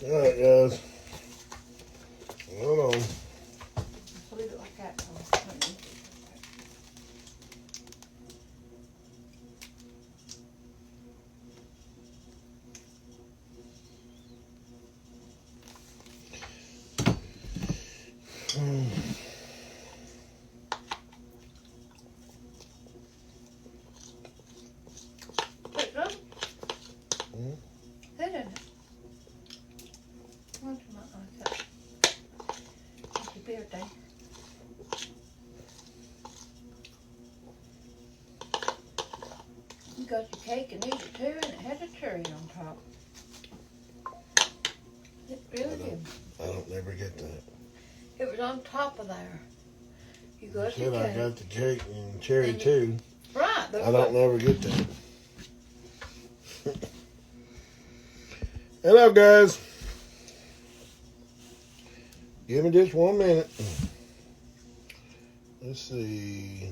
Alright, guys. Hold on. I'll leave it like that. Wait, look. That in it. What's my eyes? Happy birthday. You got your cake and eat it too, and it had a cherry on top. It really did. I don't never get that. It was on top of there. You You got your said I cake. got the cake and cherry And you- too. Right. I don't never get that. Hello, guys. Give me just 1 minute. Let's see.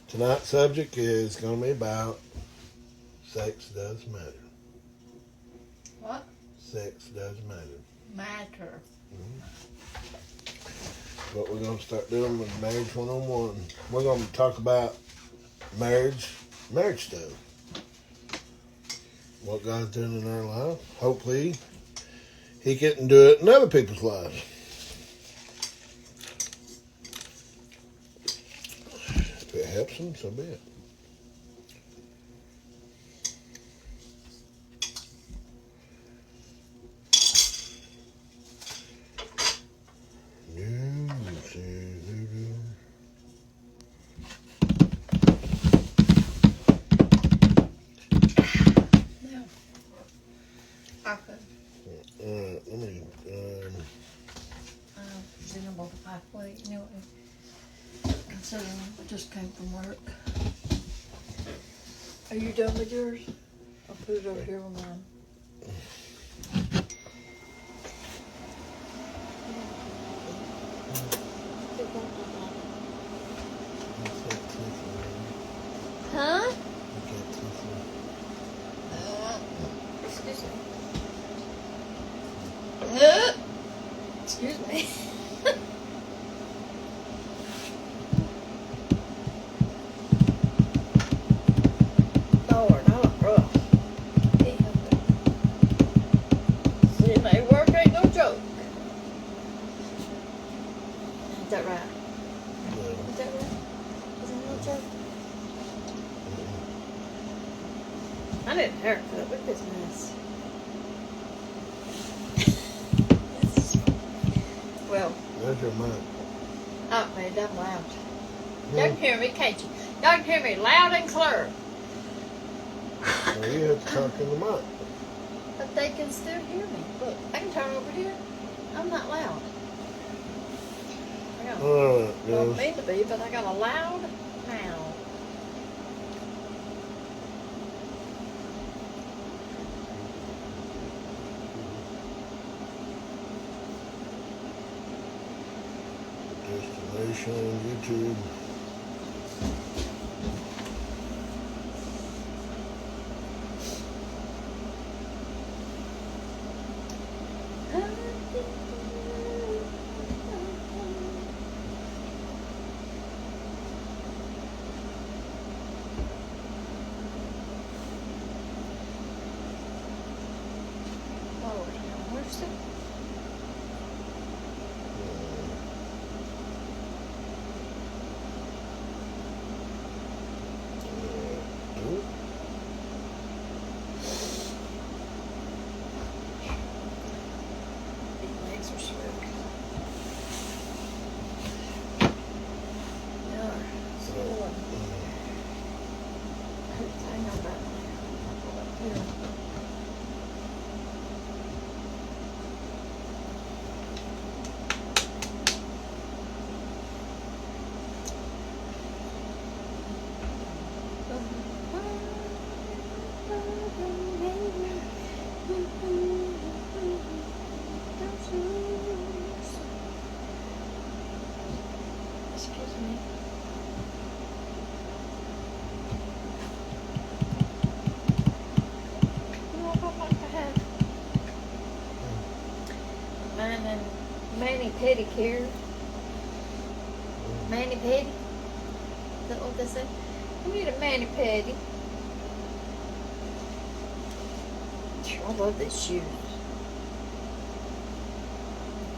Tonight's subject is going to be about sex does matter. What? Sex does matter. Matter. What we're going to start doing with Marriage 101. We're going to talk about marriage stuff. What God's doing in our life. Hopefully, He can do it in other people's lives. If it helps them, so be it. No. I could. Let me. Presentable to halfway, you know. Considering I just came from work. Are you done with yours? I'll put it over here with mine. Huh? Excuse me. Excuse me. Lord, I look rough. CNA work ain't no joke. Is that right? Is that right? Is that no joke? I need a haircut. Look at this mess. Well, That's your mic. oh man, I'm loud. Y'all can hear me, can't you? Y'all can hear me loud and clear. Well, you have to talk in the mic. But they can still hear me. Look, I can turn over here. I'm not loud. I Alright, don't guys. mean to be, but I got a loud mouth. Destination YouTube. Lord, have mercy. These legs are swell. They are swollen. Hang on back there. Here. Excuse me. pedicure. Mani pedi. Is that what they say? You need a mani pedi. I love these shoes.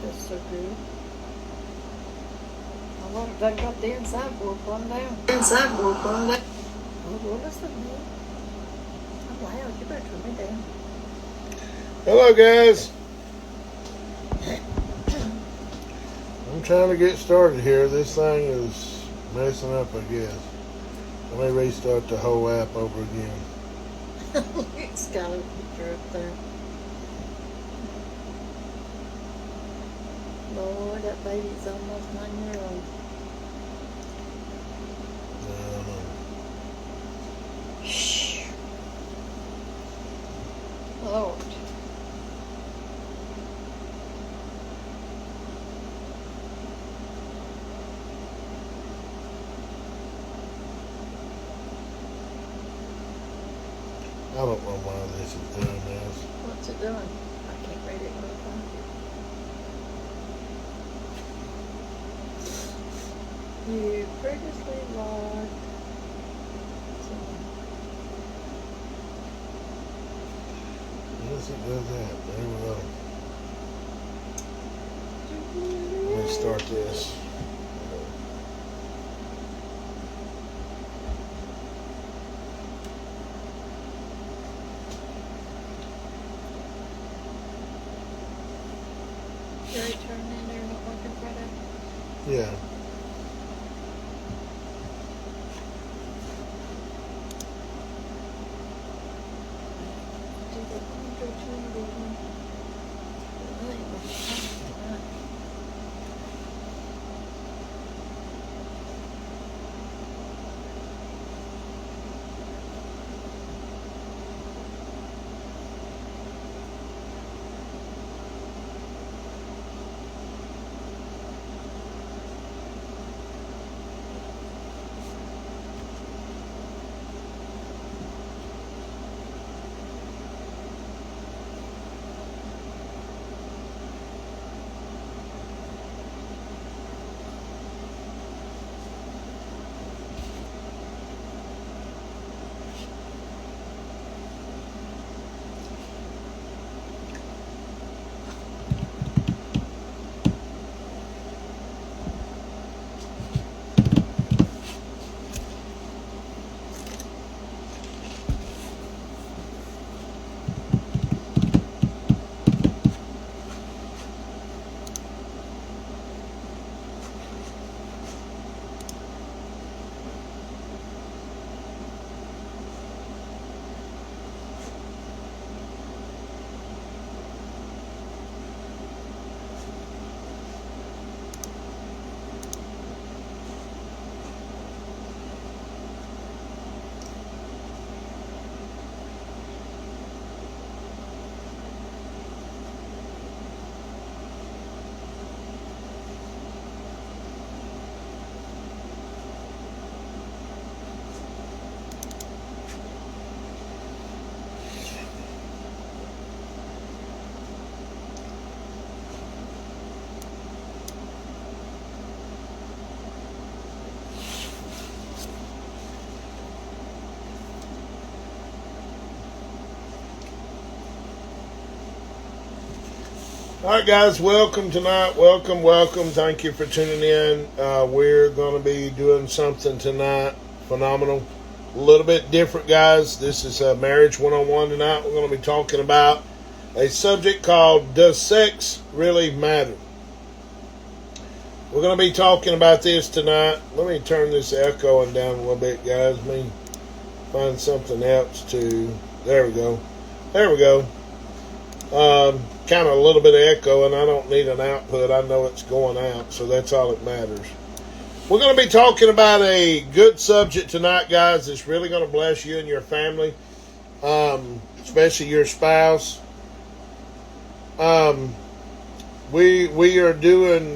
That's so good. I love it. They got the inside board run down. Inside board run down. Oh, Lord, listen to me. I'm loud. You better turn me down. Hello, guys. I'm trying to get started here. This thing is messing up, I guess. Let me restart the whole app over again. It's got a picture up there. Lord, that baby's almost 9 years old. Shh. Lord. I don't know why this is doing this. What's it doing? I can't read it. What you previously logged. Yes, it does that. There we go. Let me start this. Jerry turned in there, not working Friday. Yeah. All right, guys, welcome tonight. Welcome. Thank you for tuning in. We're going to be doing something tonight phenomenal. A little bit different, guys. This is Marriage 101 tonight. We're going to be talking about a subject called, Does Sex Really Matter? We're going to be talking about this tonight. Let me turn this echoing down a little bit, guys. Let me find something else to... There we go. Kind of a little bit of echo, and I don't need an output. I know it's going out, so that's all that matters. We're going to be talking about a good subject tonight, guys. It's really going to bless you and your family, especially your spouse. We are doing...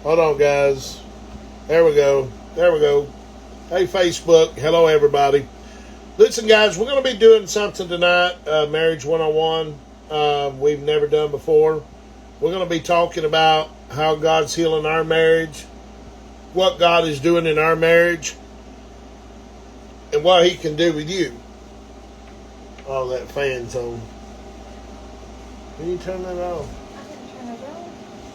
hold on, guys. There we go. Hey, Facebook. Hello, everybody. Listen, guys, we're going to be doing something tonight, Marriage 101. We've never done before. We're going to be talking about how God's healing our marriage, what God is doing in our marriage, and what He can do with you. Oh, that fan's on. Can you turn that off? I didn't turn it on.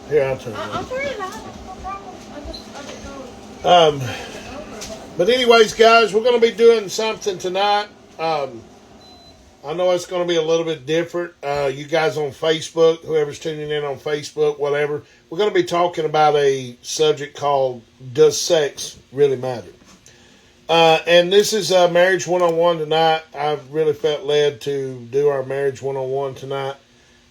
Here, I'll turn it on. I'll turn it on. No problem. I didn't know. But anyways, guys, we're going to be doing something tonight. I know it's going to be a little bit different. You guys on Facebook, whoever's tuning in on Facebook, whatever, we're going to be talking about a subject called Does Sex Really Matter? And this is Marriage 101 tonight. I really felt led to do our Marriage 101 tonight.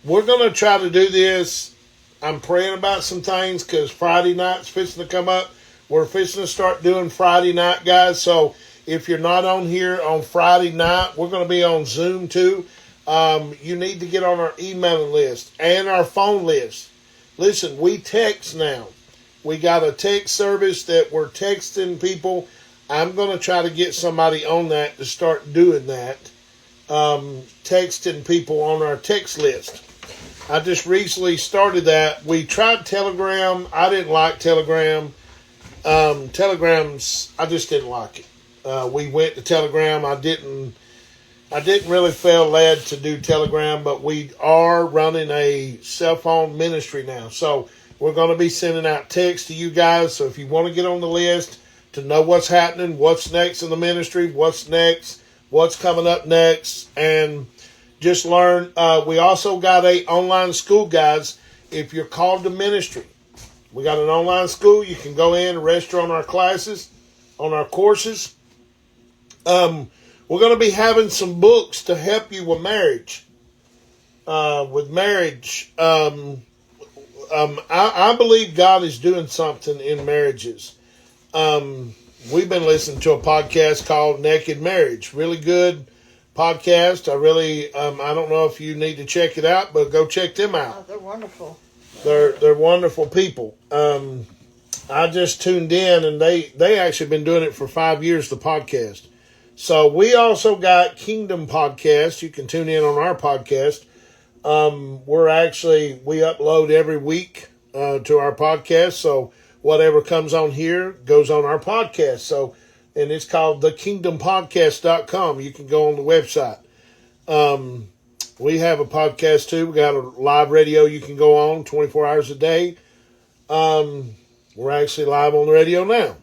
We're going to try to do this. I'm praying about some things because Friday night's fixing to come up. We're fixing to start doing Friday night, guys. So if you're not on here on Friday night, we're going to be on Zoom too. You need to get on our emailing list and our phone list. Listen, we text now. We got a text service that we're texting people. I'm going to try to get somebody on that to start doing that. Texting people on our text list. I just recently started that. We tried Telegram. I didn't like Telegram. Telegrams, I just didn't like it. We went to Telegram. I didn't really feel led to do Telegram, but we are running a cell phone ministry now. So we're going to be sending out texts to you guys. So if you want to get on the list to know what's happening, what's next in the ministry, what's next, what's coming up next, and just learn. We also got a online school, guys. If you're called to ministry, we got an online school. You can go in and register on our classes, on our courses. We're going to be having some books to help you with marriage. I believe God is doing something in marriages. We've been listening to a podcast called Naked Marriage. Really good podcast. I don't know if you need to check it out, but go check them out. Oh, they're wonderful. They're wonderful people. I just tuned in, and they actually been doing it for 5 years, the podcast. So we also got Kingdom Podcast. You can tune in on our podcast. We upload every week to our podcast. So whatever comes on here goes on our podcast. So, and it's called thekingdompodcast.com. You can go on the website. We have a podcast too. We got a live radio you can go on 24 hours a day. We're actually live on the radio now.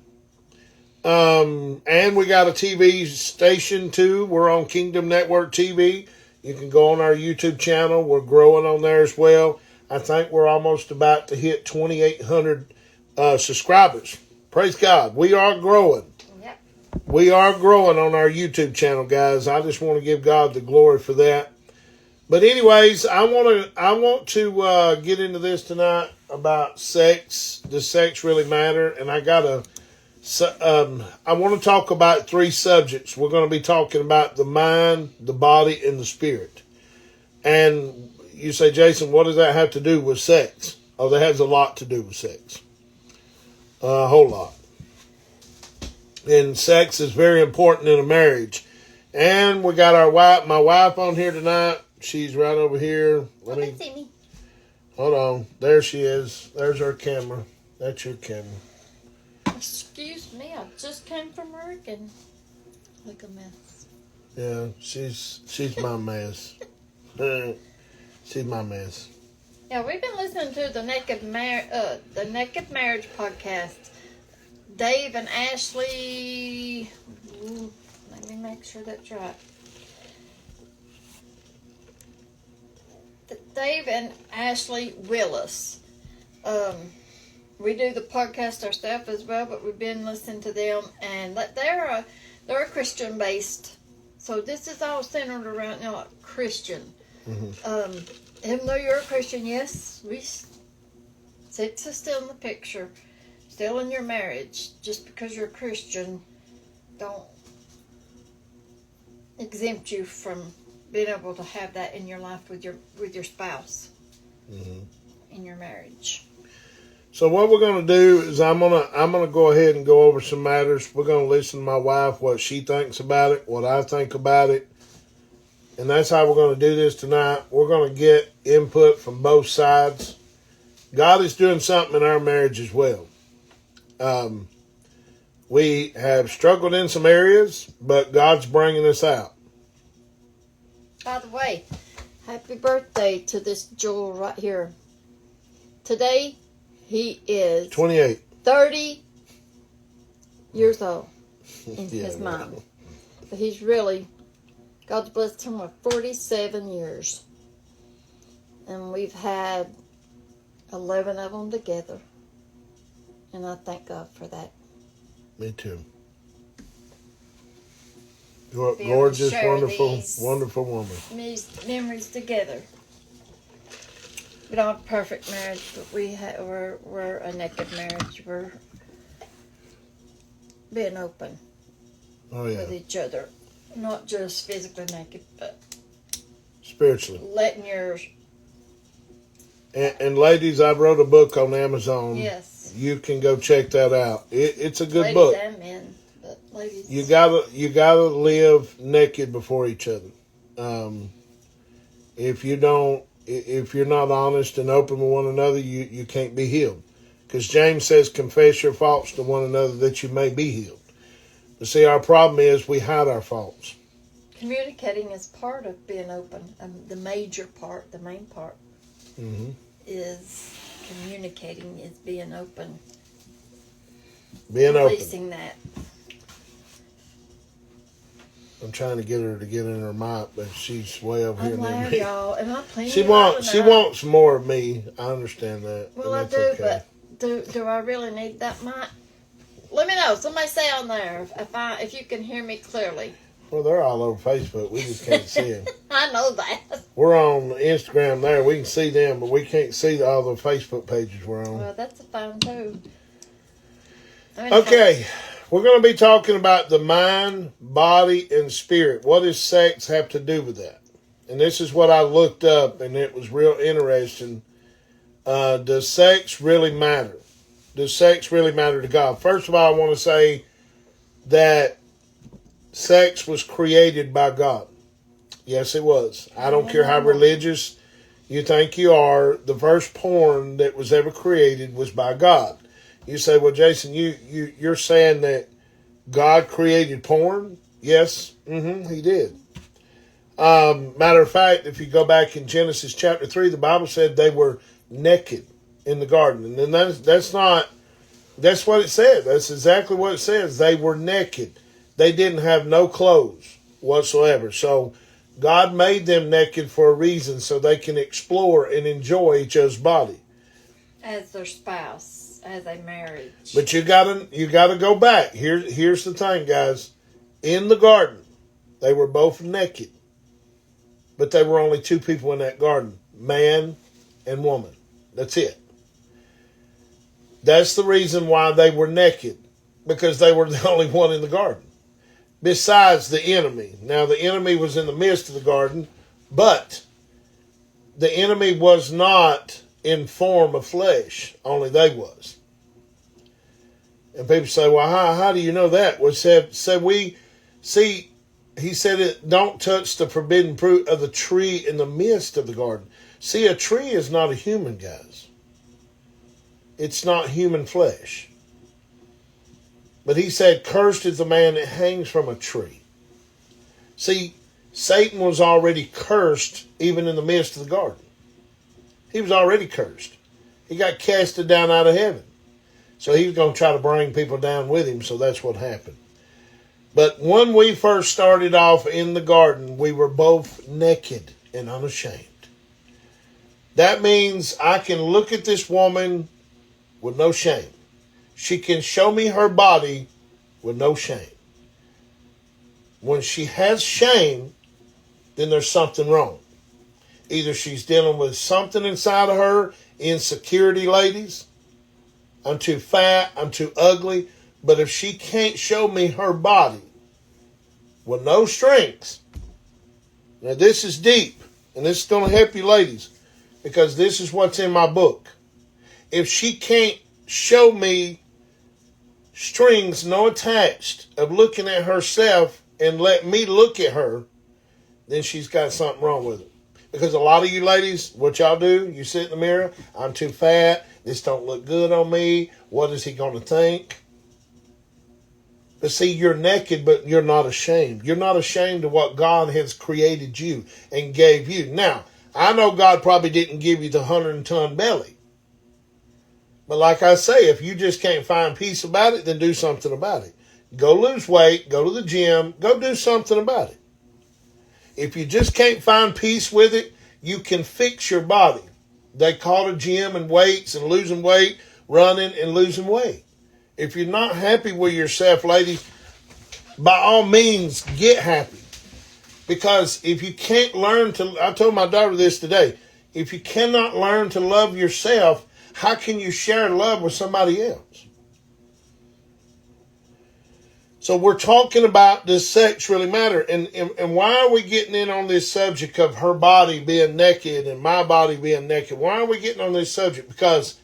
And we got a TV station too. We're on Kingdom Network TV. You can go on our YouTube channel. We're growing on there as well. I think we're almost about to hit 2,800 subscribers. Praise God. We are growing. Yep. We are growing on our YouTube channel, guys. I just want to give God the glory for that. But anyways, I want to get into this tonight about sex. Does sex really matter? And I want to talk about 3 subjects. We're going to be talking about the mind, the body, and the spirit. And you say, Jason, what does that have to do with sex? Oh, that has a lot to do with sex. A whole lot. And sex is very important in a marriage. And we got my wife on here tonight. She's right over here. See me. Hold on. There she is. There's our camera. That's your camera. Excuse me, I just came from work and look a mess. Yeah, she's my mess. She's my mess. Yeah, we've been listening to the Naked Marriage podcast. Dave and Ashley. Let me make sure that's right. Dave and Ashley Willis. We do the podcast ourselves as well, but we've been listening to them, and they're a Christian based. So this is all centered around Christian. Mm-hmm. Even though you're a Christian, yes, sex is still in the picture, still in your marriage. Just because you're a Christian, don't exempt you from being able to have that in your life with your spouse, mm-hmm. in your marriage. So what we're going to do is I'm gonna go ahead and go over some matters. We're going to listen to my wife, what she thinks about it, what I think about it. And that's how we're going to do this tonight. We're going to get input from both sides. God is doing something in our marriage as well. We have struggled in some areas, but God's bringing us out. By the way, happy birthday to this jewel right here. Today, he is 28. 30 years old in Yeah, his right. mind. But he's really, God's blessed him with 47 years. And we've had 11 of them together. And I thank God for that. Me too. Be able to Gorgeous, share wonderful, these wonderful woman. memories together. We don't have a perfect marriage, but we're a naked marriage. We're being open Oh, yeah. with each other. Not just physically naked, but Spiritually. letting yours. And ladies, I wrote a book on Amazon. Yes. You can go check that out. It's a good Ladies book. and men, but ladies. You gotta live naked before each other. If you're not honest and open with one another, you can't be healed. Because James says, confess your faults to one another that you may be healed. But see, our problem is we hide our faults. Communicating is part of being open. The major part, the main part, Mm-hmm. is communicating, is being open. Being open. Releasing that. I'm trying to get her to get in her mic, but she's way over here I'm near loud, me. y'all. Am I playing She you loud wants enough? more of me. I understand that. Well, and I it's do, okay. but do I really need that mic? Let me know. Somebody say on there if you can hear me clearly. Well, they're all over Facebook. We just can't see them. I know that. We're on Instagram there. We can see them, but we can't see all the Facebook pages we're on. Well, that's a phone too. Okay, we're going to be talking about the mind, body, and spirit. What does sex have to do with that? And this is what I looked up, and it was real interesting. Does sex really matter? Does sex really matter to God? First of all, I want to say that sex was created by God. Yes, it was. I don't care how religious you think you are. The first porn that was ever created was by God. You say, well, Jason, you're saying that God created porn? Yes, he did. Matter of fact, if you go back in Genesis chapter 3, the Bible said they were naked in the garden. And then that's what it said. That's exactly what it says. They were naked. They didn't have no clothes whatsoever. So God made them naked for a reason, so they can explore and enjoy each other's body. As their spouse, as a marriage. But you gotta go back. Here's the thing, guys. In the garden, they were both naked. But there were only two people in that garden, man and woman. That's it. That's the reason why they were naked, because they were the only one in the garden. Besides the enemy. Now, the enemy was in the midst of the garden, but the enemy was not in form of flesh. Only they was. And people say, well, how do you know that? Well, he said, don't touch the forbidden fruit of the tree in the midst of the garden. See, a tree is not a human, guys. It's not human flesh. But he said, cursed is the man that hangs from a tree. See, Satan was already cursed even in the midst of the garden. He was already cursed. He got casted down out of heaven. So he was going to try to bring people down with him, so that's what happened. But when we first started off in the garden, we were both naked and unashamed. That means I can look at this woman with no shame. She can show me her body with no shame. When she has shame, then there's something wrong. Either she's dealing with something inside of her, insecurity, ladies. I'm too fat, I'm too ugly. But if she can't show me her body with no strengths, now this is deep, and this is going to help you ladies, because this is what's in my book. If she can't show me strings no attached of looking at herself and let me look at her, then she's got something wrong with her. Because a lot of you ladies, what y'all do, you sit in the mirror, I'm too fat, this don't look good on me, what is he going to think? But see, you're naked, but you're not ashamed. You're not ashamed of what God has created you and gave you. Now, I know God probably didn't give you the 100-ton belly. But like I say, if you just can't find peace about it, then do something about it. Go lose weight, go to the gym, go do something about it. If you just can't find peace with it, you can fix your body. They call the gym and weights and losing weight, running and losing weight. If you're not happy with yourself, lady, by all means, get happy. Because if you can't learn to, I told my daughter this today, if you cannot learn to love yourself, how can you share love with somebody else? So we're talking about, does sex really matter? And why are we getting in on this subject of her body being naked and my body being naked? Why are we getting on this subject? Because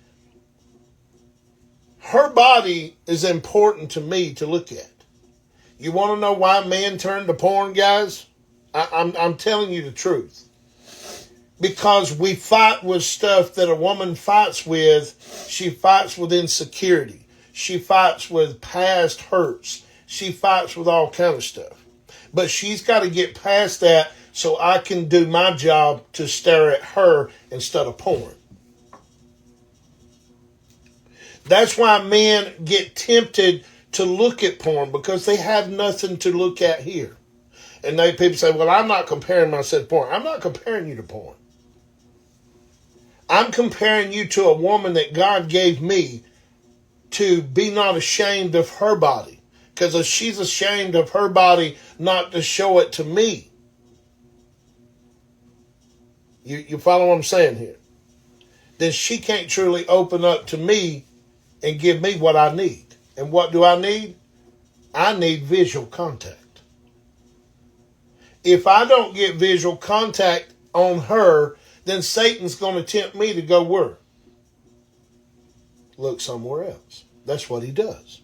her body is important to me to look at. You want to know why men turn to porn, guys? I'm telling you the truth. Because we fight with stuff that a woman fights with. She fights with insecurity. She fights with past hurts. She fights with all kind of stuff. But she's got to get past that so I can do my job to stare at her instead of porn. That's why men get tempted to look at porn, because they have nothing to look at here. And people say, well, I'm not comparing myself to porn. I'm not comparing you to porn. I'm comparing you to a woman that God gave me to be not ashamed of her body. Because if she's ashamed of her body, not to show it to me. You follow what I'm saying here? Then she can't truly open up to me and give me what I need. And what do I need? I need visual contact. If I don't get visual contact on her, then Satan's going to tempt me to go where? Look somewhere else. That's what he does.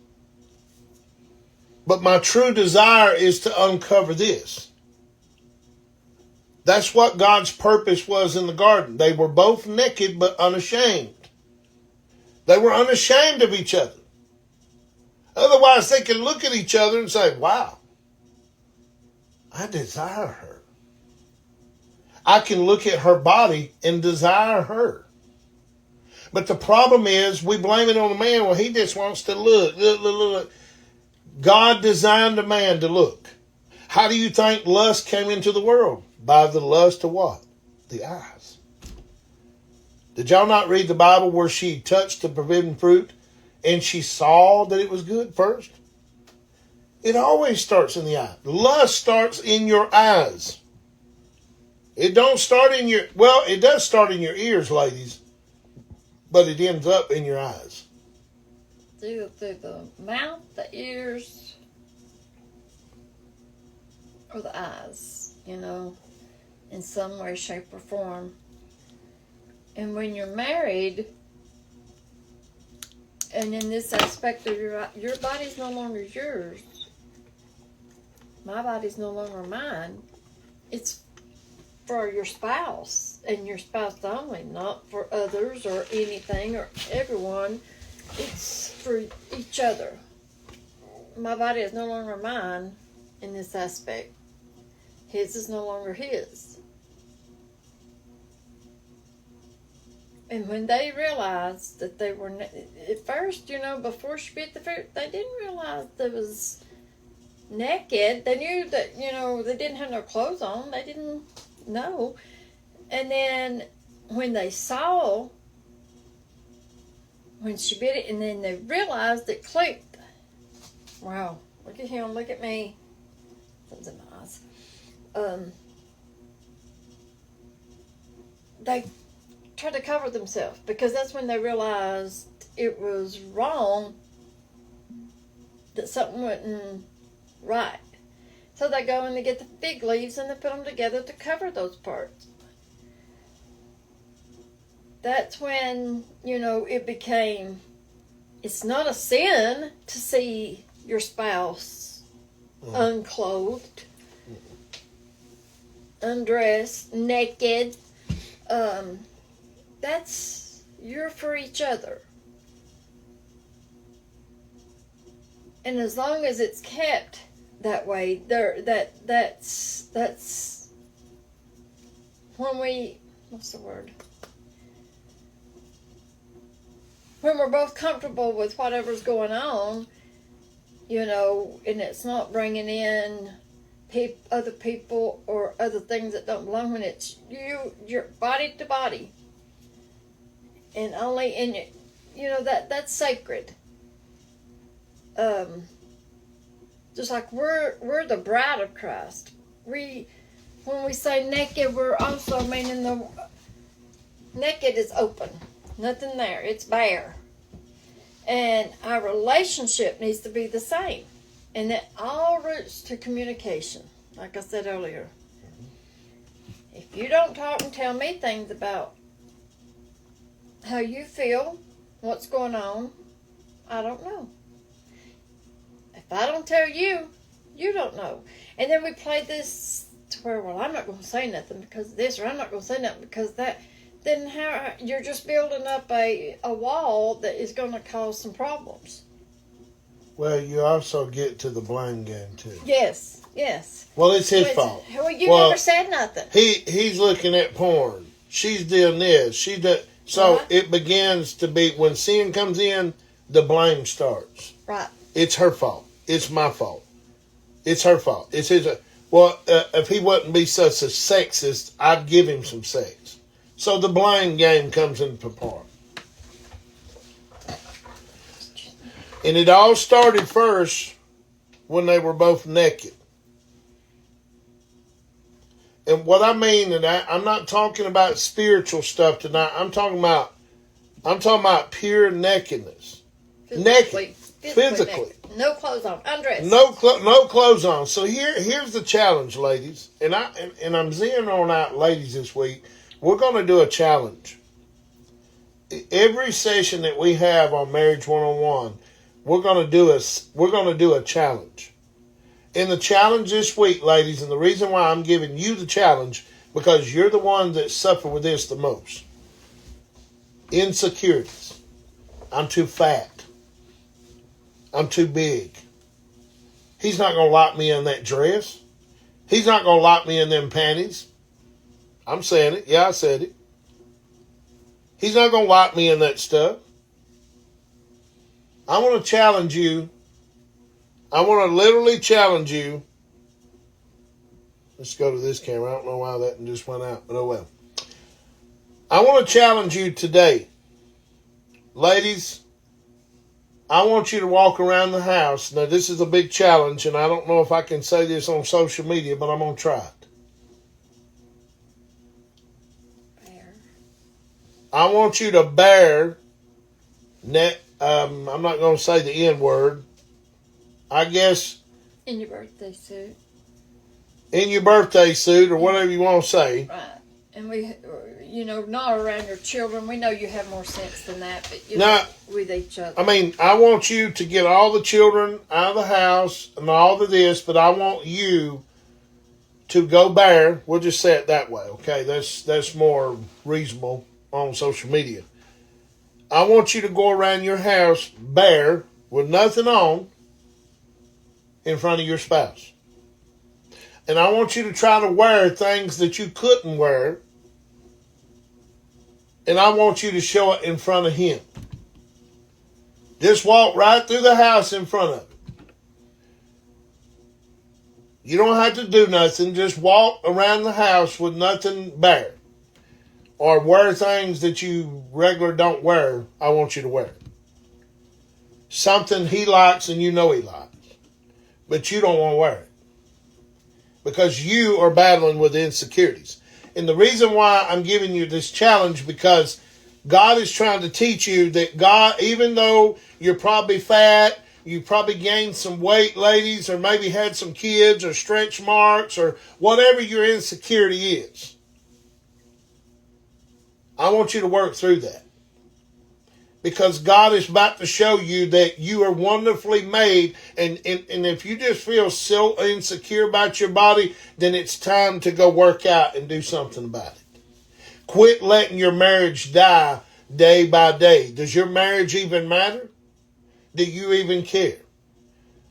But my true desire is to uncover this. That's what God's purpose was in the garden. They were both naked but unashamed. They were unashamed of each other. Otherwise, they can look at each other and say, wow, I desire her. I can look at her body and desire her. But the problem is, we blame it on the man. Well, he just wants to look. God designed a man to look. How do you think lust came into the world? By the lust of what? The eyes. Did y'all not read the Bible where she touched the forbidden fruit and she saw that it was good first? It always starts in the eye. Lust starts in your eyes. It don't start in your, well, it does start in your ears, ladies, but it ends up in your eyes. Through the mouth, the ears, or the eyes, in some way, shape, or form. And when you're married, and in this aspect of your body's no longer yours, my body's no longer mine, it's for your spouse, and your spouse only, not for others or anything or everyone. It's for each other. My body is no longer mine in this aspect. His is no longer his. And when they realized that they were, at first, before she bit the fruit, they didn't realize they was naked. They knew that, they didn't have no clothes on. They didn't know. And then when they saw, when she bit it, and then they realized it clicked. Wow, look at him, look at me. Something's in my eyes. They tried to cover themselves, because that's when they realized it was wrong, that something wasn't right. So they go and they get the fig leaves and they put them together to cover those parts. That's when, it became, it's not a sin to see your spouse unclothed. undressed, naked, you're for each other. And as long as it's kept that way, that's when what's the word? When we're both comfortable with whatever's going on, and it's not bringing in other people or other things that don't belong, when it's you're body to body, and only in that's sacred. Just like we're the bride of Christ. When we say naked, we're also meaning the naked is open, nothing there, it's bare. And our relationship needs to be the same. And that all roots to communication, like I said earlier. If you don't talk and tell me things about how you feel, what's going on, I don't know. If I don't tell you, you don't know. And then we play this to where, well, I'm not going to say nothing because of this, or I'm not going to say nothing because of that. Then how you're just building up a wall that is going to cause some problems. Well, you also get to the blame game too. Yes. Well, it's his fault. Well, you never said nothing. He's looking at porn. She's doing this. So it begins to be, when sin comes in, the blame starts. Right. It's her fault. It's my fault. It's her fault. It's his. Well, if he wouldn't be such a sexist, I'd give him some sex. So the blame game comes into part. And it all started first when they were both naked. And what I mean, and I'm not talking about spiritual stuff tonight. I'm talking about pure nakedness. Naked. Physically. No clothes on. Undressed. No clothes on. So here's the challenge, ladies. And I'm zeroing out ladies this week. We're going to do a challenge. Every session that we have on Marriage 101, we're going to do a challenge. And the challenge this week, ladies, and the reason why I'm giving you the challenge, because you're the ones that suffer with this the most. Insecurities. I'm too fat. I'm too big. He's not going to lock me in that dress. He's not going to lock me in them panties. I'm saying it. Yeah, I said it. He's not going to lock me in that stuff. I want to challenge you. I want to literally challenge you. Let's go to this camera. I don't know why that just went out, but oh well. I want to challenge you today. Ladies, I want you to walk around the house. Now, this is a big challenge, and I don't know if I can say this on social media, but I'm going to try it. Bear. I want you to bear, I'm not going to say the N word, I guess. In your birthday suit. In your birthday suit, or whatever you want to say. Right. And we, not around your children. We know you have more sense than that, but with each other. I mean, I want you to get all the children out of the house and all of this, but I want you to go bare. We'll just say it that way, okay? That's more reasonable on social media. I want you to go around your house bare with nothing on in front of your spouse. And I want you to try to wear things that you couldn't wear. And I want you to show it in front of him. Just walk right through the house in front of him. You don't have to do nothing. Just walk around the house with nothing bare. Or wear things that you regular don't wear. I want you to wear. Something he likes and you know he likes. But you don't want to wear it. Because you are battling with insecurities. And the reason why I'm giving you this challenge, because God is trying to teach you that God, even though you're probably fat, you probably gained some weight, ladies, or maybe had some kids or stretch marks or whatever your insecurity is. I want you to work through that. Because God is about to show you that you are wonderfully made. And if you just feel so insecure about your body, then it's time to go work out and do something about it. Quit letting your marriage die day by day. Does your marriage even matter? Do you even care?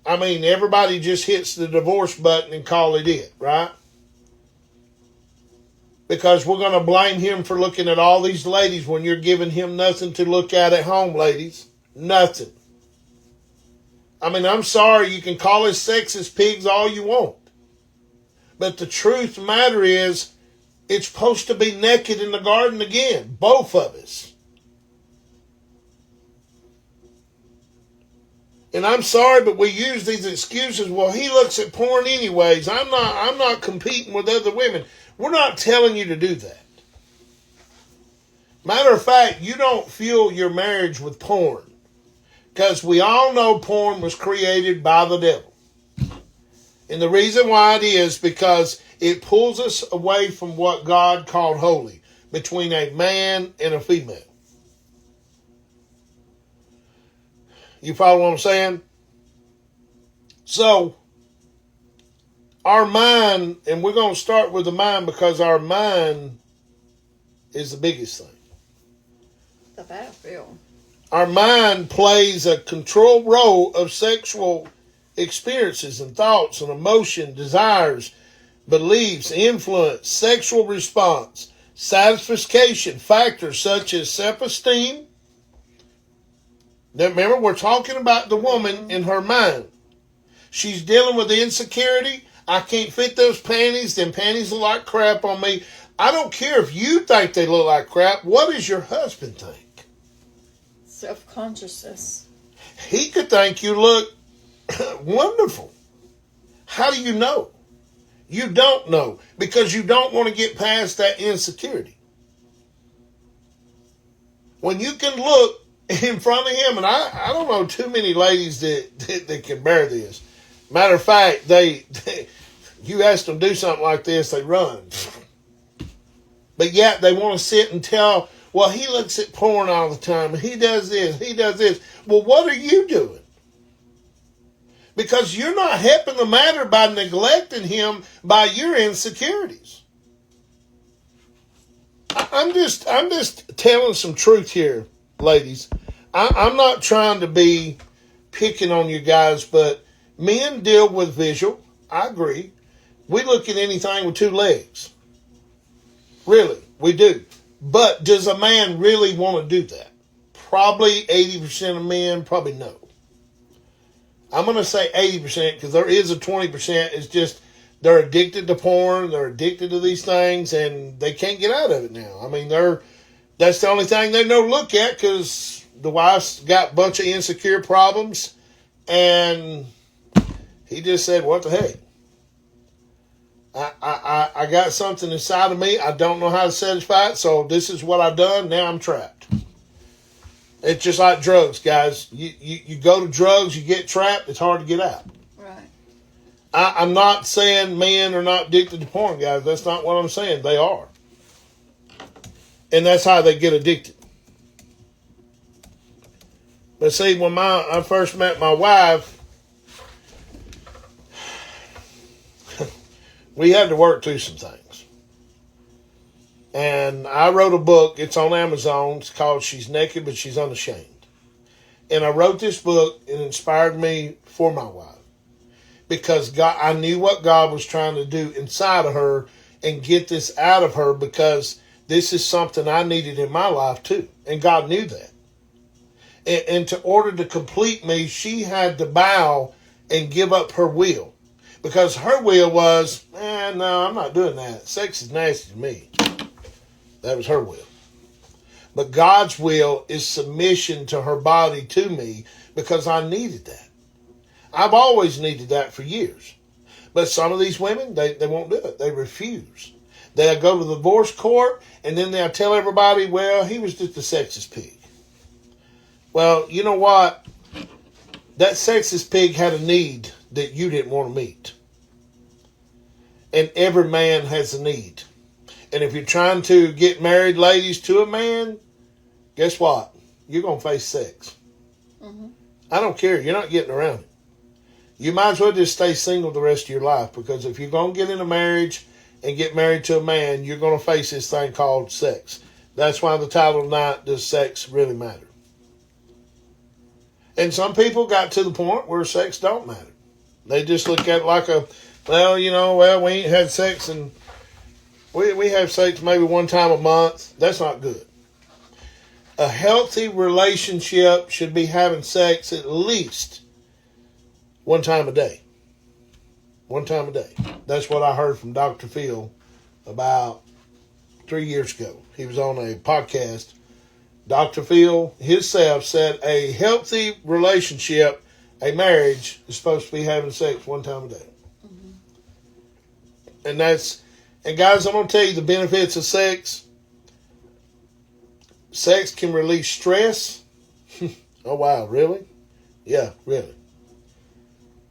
I mean, everybody just hits the divorce button and call it, right? Because we're going to blame him for looking at all these ladies when you're giving him nothing to look at home, ladies. Nothing. I mean, I'm sorry, you can call us sexist pigs all you want. But the truth of the matter is, it's supposed to be naked in the garden again. Both of us. And I'm sorry, but we use these excuses. Well, he looks at porn anyways. I'm not competing with other women. We're not telling you to do that. Matter of fact, you don't fuel your marriage with porn. Because we all know porn was created by the devil. And the reason why it is because it pulls us away from what God called holy between a man and a female. You follow what I'm saying? So, our mind, and we're going to start with the mind because our mind is the biggest thing. The battlefield. Our mind plays a control role of sexual experiences and thoughts and emotion, desires, beliefs, influence, sexual response, satisfaction, factors such as self-esteem. Now remember, we're talking about the woman in her mind. She's dealing with insecurity. I can't fit those panties. Them panties look like crap on me. I don't care if you think they look like crap. What does your husband think? Self-consciousness. He could think you look wonderful. How do you know? You don't know because you don't want to get past that insecurity. When you can look in front of him, and I don't know too many ladies that can bear this. Matter of fact, you ask them to do something like this, they run. But yet they want to sit and tell, well, he looks at porn all the time, and he does this, he does this. Well, what are you doing? Because you're not helping the matter by neglecting him by your insecurities. I'm just telling some truth here, ladies. I'm not trying to be picking on you guys, but men deal with visual. I agree. We look at anything with two legs. Really, we do. But does a man really want to do that? Probably 80% of men, probably no. I'm going to say 80% because there is a 20%. It's just they're addicted to porn. They're addicted to these things, and they can't get out of it now. I mean, that's the only thing they know to look at because the wife's got a bunch of insecure problems, and he just said, what the heck? I got something inside of me. I don't know how to satisfy it, so this is what I've done. Now I'm trapped. It's just like drugs, guys. You go to drugs, you get trapped, it's hard to get out. Right. I'm not saying men are not addicted to porn, guys. That's not what I'm saying. They are. And that's how they get addicted. But see, when I first met my wife, we had to work through some things. And I wrote a book. It's on Amazon. It's called She's Naked, But She's Unashamed. And I wrote this book. It inspired me for my wife. Because God, I knew what God was trying to do inside of her and get this out of her because this is something I needed in my life too. And God knew that. And to order to complete me, she had to bow and give up her will. Because her will was, no, I'm not doing that. Sex is nasty to me. That was her will. But God's will is submission to her body to me because I needed that. I've always needed that for years. But some of these women, they won't do it. They refuse. They'll go to the divorce court and then they'll tell everybody, well, he was just a sexist pig. Well, you know what? That sexist pig had a need that you didn't want to meet. And every man has a need. And if you're trying to get married, ladies, to a man, guess what? you're going to face sex. Mm-hmm. I don't care. You're not getting around it. You might as well just stay single the rest of your life, because if you're going to get in a marriage and get married to a man, you're going to face this thing called sex. That's why the title tonight, does sex really matter? And some people got to the point where sex don't matter. They just look at it like we ain't had sex, and we have sex maybe one time a month. That's not good. A healthy relationship should be having sex at least one time a day. One time a day. That's what I heard from Dr. Phil about 3 years ago. He was on a podcast. Dr. Phil himself said a healthy relationship, a marriage, is supposed to be having sex one time a day. Mm-hmm. And guys, I'm going to tell you the benefits of sex. Sex can release stress. Oh, wow, really? Yeah, really.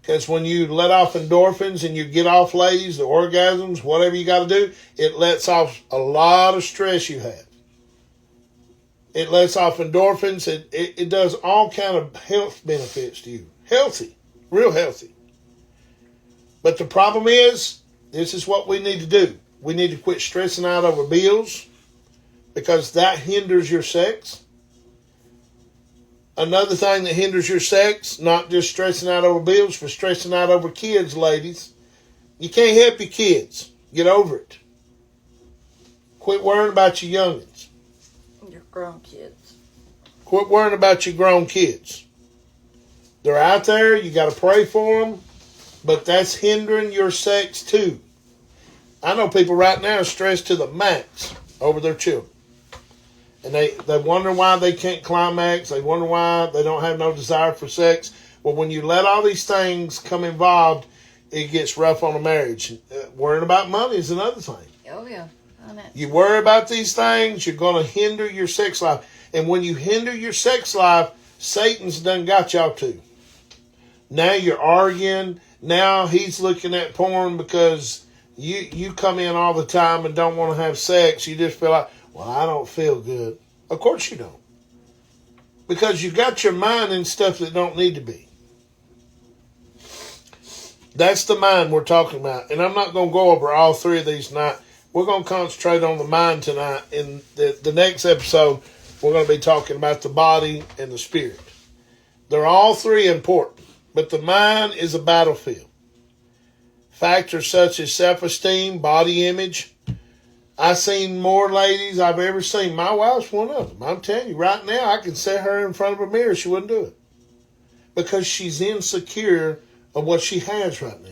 Because when you let off endorphins and you get off, ladies, the orgasms, whatever you got to do, it lets off a lot of stress you have. It lets off endorphins. It does all kind of health benefits to you. Healthy. Real healthy. But the problem is, this is what we need to do. We need to quit stressing out over bills, because that hinders your sex. Another thing that hinders your sex, not just stressing out over bills, but stressing out over kids, ladies. You can't help your kids. Get over it. Quit worrying about your youngins. Your grown kids. Quit worrying about your grown kids. They're out there. You got to pray for them. But that's hindering your sex too. I know people right now are stressed to the max over their children. And they wonder why they can't climax. They wonder why they don't have no desire for sex. Well, when you let all these things come involved, it gets rough on a marriage. Worrying about money is another thing. Oh, yeah. You worry about these things, you're going to hinder your sex life. And when you hinder your sex life, Satan's done got y'all too. Now you're arguing. Now he's looking at porn because you come in all the time and don't want to have sex. You just feel like, well, I don't feel good. Of course you don't. Because you got your mind in stuff that don't need to be. That's the mind we're talking about. And I'm not going to go over all three of these tonight. We're going to concentrate on the mind tonight. In the next episode, we're going to be talking about the body and the spirit. They're all three important. But the mind is a battlefield. Factors such as self-esteem, body image. I've seen more ladies I've ever seen. My wife's one of them. I'm telling you, right now, I could set her in front of a mirror. She wouldn't do it. Because she's insecure of what she has right now.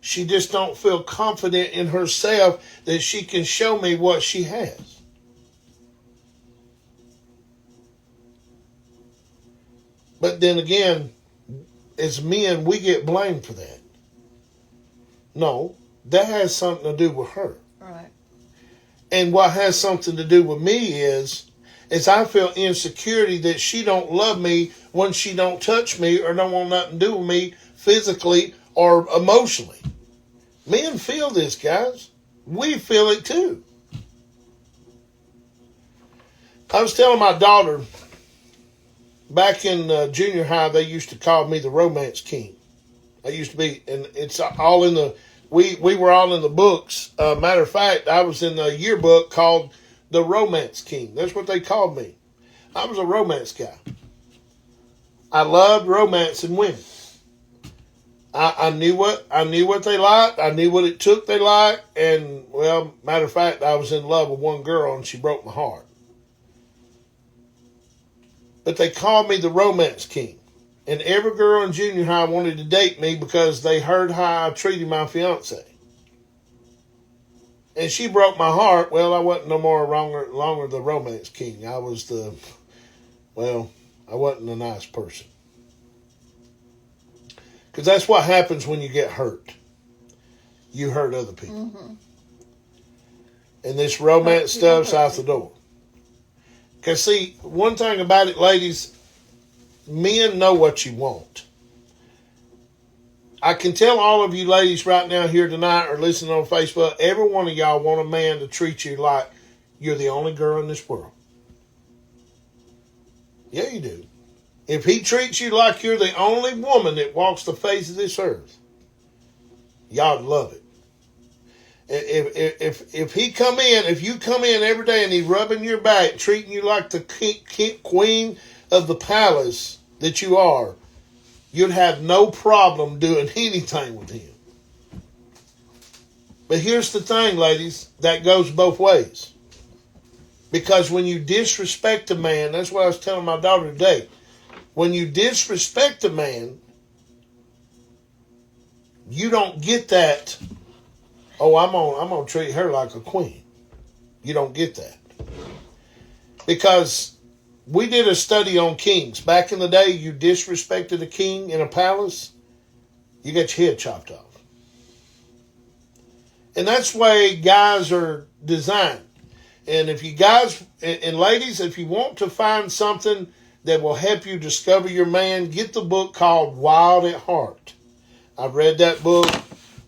She just don't feel confident in herself that she can show me what she has. But then again, as men, we get blamed for that. No, that has something to do with her. Right. And what has something to do with me is I feel insecurity that she don't love me when she don't touch me or don't want nothing to do with me physically or emotionally. Men feel this, guys. We feel it too. I was telling my daughter, back in junior high, they used to call me the romance king. I used to be, and it's all in the, we were all in the books. Matter of fact, I was in the yearbook called the romance king. That's what they called me. I was a romance guy. I loved romancing women. I knew what they liked. I knew what it took they liked. And, well, matter of fact, I was in love with one girl and she broke my heart. But they called me the romance king. And every girl in junior high wanted to date me because they heard how I treated my fiance. And she broke my heart. Well, I wasn't no more longer the romance king. I was I wasn't a nice person. Because that's what happens when you get hurt. You hurt other people. Mm-hmm. And this romance stuff's out the door. Because, see, one thing about it, ladies, men know what you want. I can tell all of you ladies right now here tonight or listening on Facebook, every one of y'all want a man to treat you like you're the only girl in this world. Yeah, you do. If he treats you like you're the only woman that walks the face of this earth, y'all love it. If he come in, if you come in every day and he's rubbing your back, treating you like the queen of the palace that you are, you'd have no problem doing anything with him. But here's the thing, ladies, that goes both ways. Because when you disrespect a man, that's what I was telling my daughter today. When you disrespect a man, you don't get that, oh, I'm gonna treat her like a queen. You don't get that. Because we did a study on kings. Back in the day, you disrespected a king in a palace, you get your head chopped off. And that's the way guys are designed. And if you guys, and ladies, if you want to find something that will help you discover your man, get the book called Wild at Heart. I've read that book,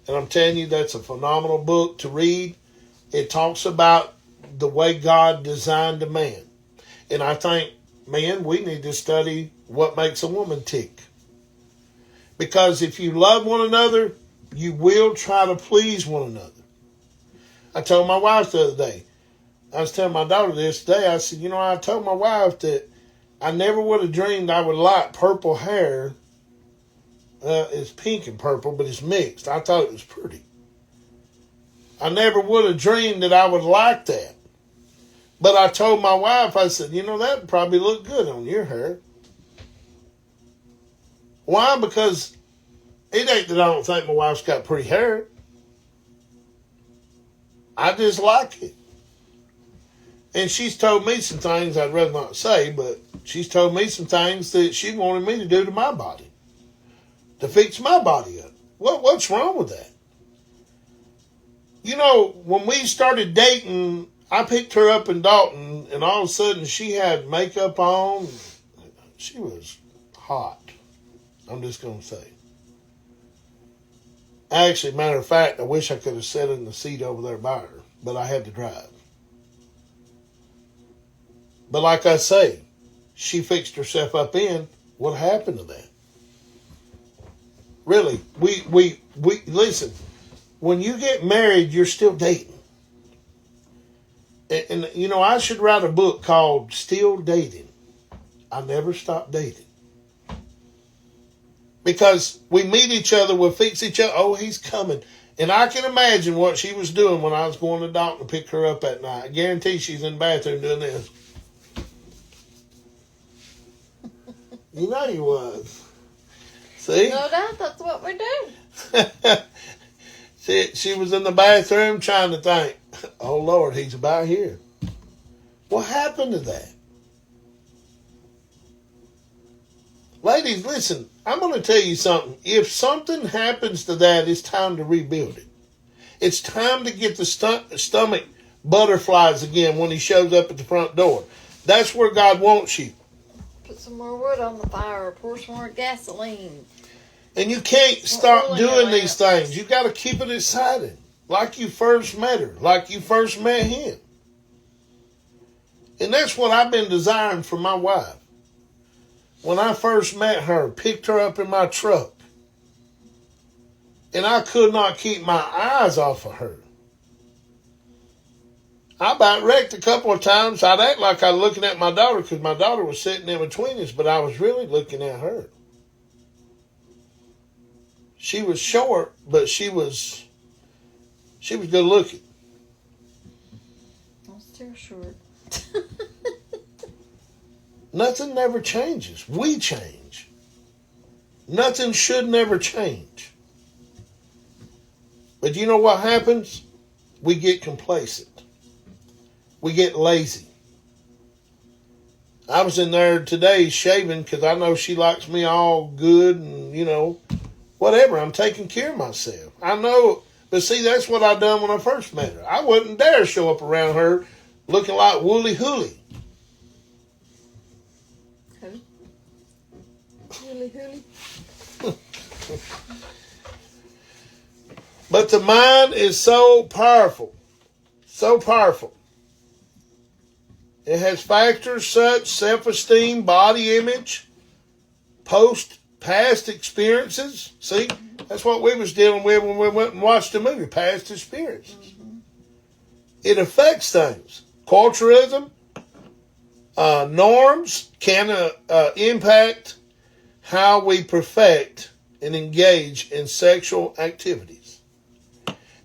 and I'm telling you, that's a phenomenal book to read. It talks about the way God designed a man. And I think, man, we need to study what makes a woman tick. Because if you love one another, you will try to please one another. I told my wife the other day, I was telling my daughter this today, I said, I told my wife that I never would have dreamed I would like purple hair. It's pink and purple, but it's mixed. I thought it was pretty. I never would have dreamed that I would like that. But I told my wife, I said, that would probably look good on your hair. Why? Because it ain't that I don't think my wife's got pretty hair. I just like it. And she's told me some things I'd rather not say, but she's told me some things that she wanted me to do to my body, to fix my body up. What's wrong with that? When we started dating, I picked her up in Dalton, and all of a sudden she had makeup on. She was hot. I'm just going to say. Actually, matter of fact, I wish I could have sat in the seat over there by her, but I had to drive. But like I say, she fixed herself up in. What happened to that? Really, we listen. When you get married, you're still dating. And I should write a book called Still Dating. I never stopped dating. Because we meet each other, we'll fix each other. Oh, he's coming. And I can imagine what she was doing when I was going to the doctor to pick her up that night. I guarantee she's in the bathroom doing this. You know you was. See? No doubt, that's what we do. She was in the bathroom trying to think, oh, Lord, he's about here. What happened to that? Ladies, listen, I'm going to tell you something. If something happens to that, it's time to rebuild it. It's time to get the stomach butterflies again when he shows up at the front door. That's where God wants you. Put some more wood on the fire, or pour some more gasoline. And you can't stop doing these things. You got to keep it exciting. Like you first met her. Like you first met him. And that's what I've been desiring for my wife. When I first met her, picked her up in my truck. And I could not keep my eyes off of her. I about wrecked a couple of times. I'd act like I was looking at my daughter because my daughter was sitting in between us, but I was really looking at her. She was short, but she was good looking. I'm still short. Nothing never changes. We change. Nothing should never change. But you know what happens? We get complacent. We get lazy. I was in there today shaving because I know she likes me all good and, whatever. I'm taking care of myself. I know. But see, that's what I done when I first met her. I wouldn't dare show up around her looking like Wooly Hooly. Who? Wooly Hooly? But the mind is so powerful. So powerful. It has factors such self-esteem, body image, past experiences. See, that's what we was dealing with when we went and watched the movie, past experiences. Mm-hmm. It affects things. Culturalism, norms can impact how we perfect and engage in sexual activities.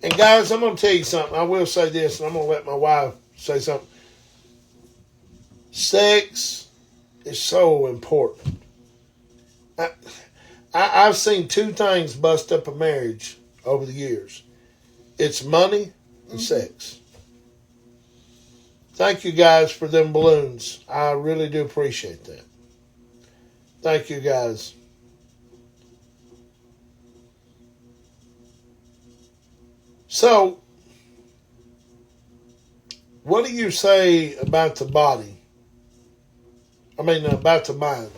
And guys, I'm going to tell you something. I will say this, and I'm going to let my wife say something. Sex is so important. I've seen two things bust up a marriage over the years. It's money and sex. Thank you guys for them balloons. I really do appreciate that. Thank you guys. So, what do you say about the body? About the mind.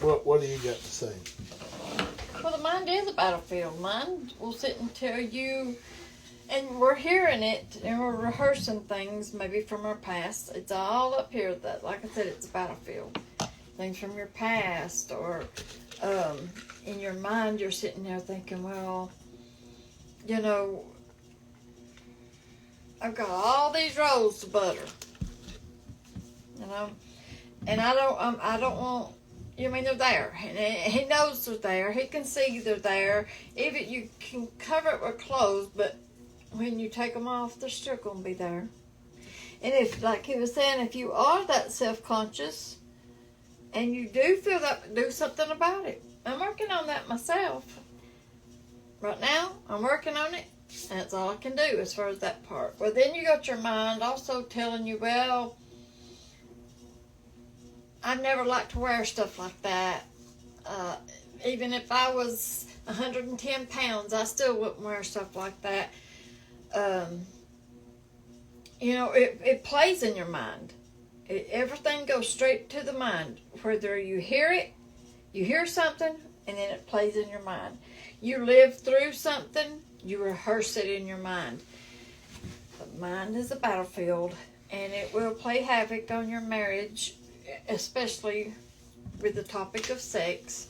What do you got to say? Well, the mind is a battlefield. Mind will sit and tell you, and we're hearing it, and we're rehearsing things maybe from our past. It's all up here. That, like I said, it's a battlefield. Things from your past, or in your mind, you're sitting there thinking, well, I've got all these rolls to butter, and I don't want. They're there, and he knows they're there. He can see they're there. Even you can cover it with clothes, but when you take them off, they're still going to be there. And if, like he was saying, if you are that self-conscious, and you do feel that, do something about it. I'm working on that myself. Right now, I'm working on it. That's all I can do as far as that part. Well, then you got your mind also telling you, well, I've never liked to wear stuff like that. Even if I was 110 pounds, I still wouldn't wear stuff like that. It plays in your mind. Everything goes straight to the mind. Whether you hear something, and then it plays in your mind. You live through something, you rehearse it in your mind. The mind is a battlefield, and it will play havoc on your marriage, especially with the topic of sex.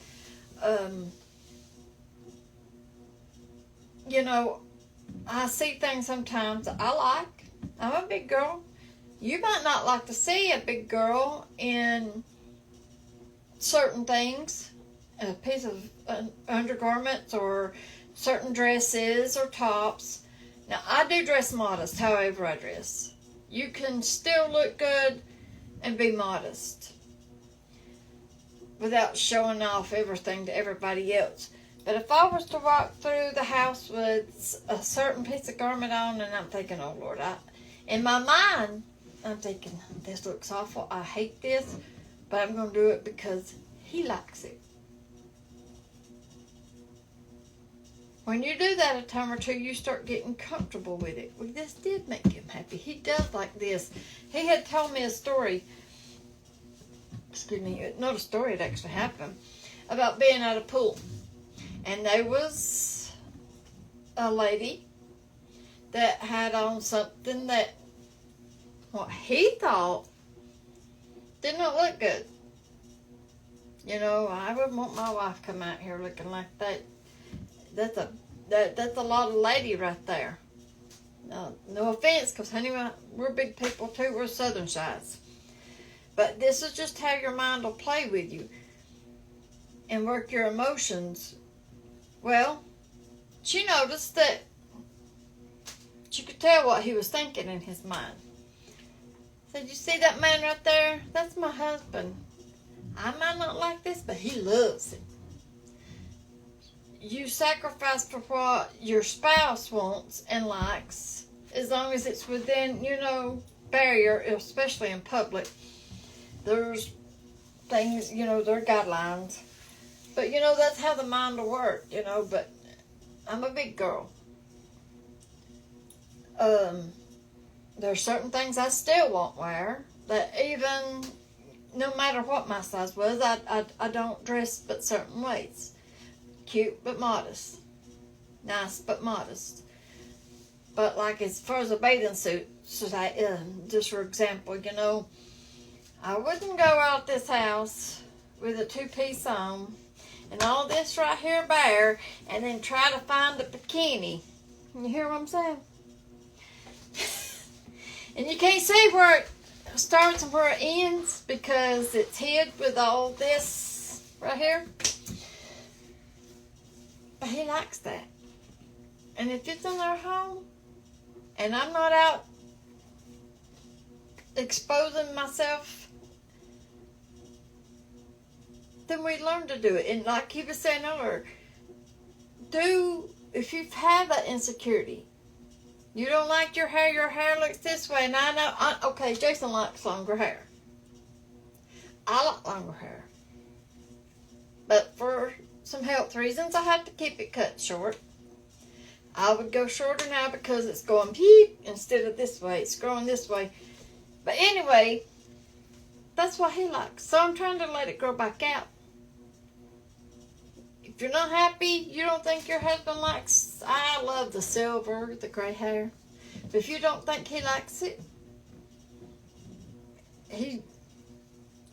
I see things sometimes I like. I'm a big girl. You might not like to see a big girl in certain things, a piece of undergarments or certain dresses or tops. Now, I do dress modest, however I dress. You can still look good and be modest without showing off everything to everybody else. But if I was to walk through the house with a certain piece of garment on, and I'm thinking, oh Lord, in my mind, I'm thinking, this looks awful, I hate this, but I'm going to do it because he likes it. When you do that a time or two, you start getting comfortable with it. Well, this did make him happy. He does like this. He had told me a story, not a story, it actually happened, about being at a pool. And there was a lady that had on something that what he thought did not look good. I wouldn't want my wife come out here looking like that. That's a lot of lady right there. No offense, because honey, we're big people too. We're Southern sides. But this is just how your mind will play with you and work your emotions. Well, she noticed that she could tell what he was thinking in his mind. Said, you see that man right there? That's my husband. I might not like this, but he loves him. You sacrifice for what your spouse wants and likes, as long as it's within, barrier, especially in public. There's things, there are guidelines. But, that's how the mind will work, but I'm a big girl. There's certain things I still won't wear, that even, no matter what my size was, I don't dress but certain ways. Cute but modest. Nice but modest. But like as far as a bathing suit, just for example, I wouldn't go out this house with a two-piece on and all this right here bare and then try to find a bikini. You hear what I'm saying? And you can't see where it starts and where it ends because it's hid with all this right here. But he likes that. And if it's in our home and I'm not out exposing myself, then we learn to do it. And like he was saying earlier, if you've had that insecurity, you don't like your hair looks this way, and I know, okay, Jason likes longer hair. I like longer hair. But for some health reasons, I had to keep it cut short. I would go shorter now because it's going peep instead of this way. It's growing this way. But anyway, that's what he likes. So I'm trying to let it grow back out. If you're not happy, you don't think your husband likes, I love the silver, the gray hair. But if you don't think he likes it,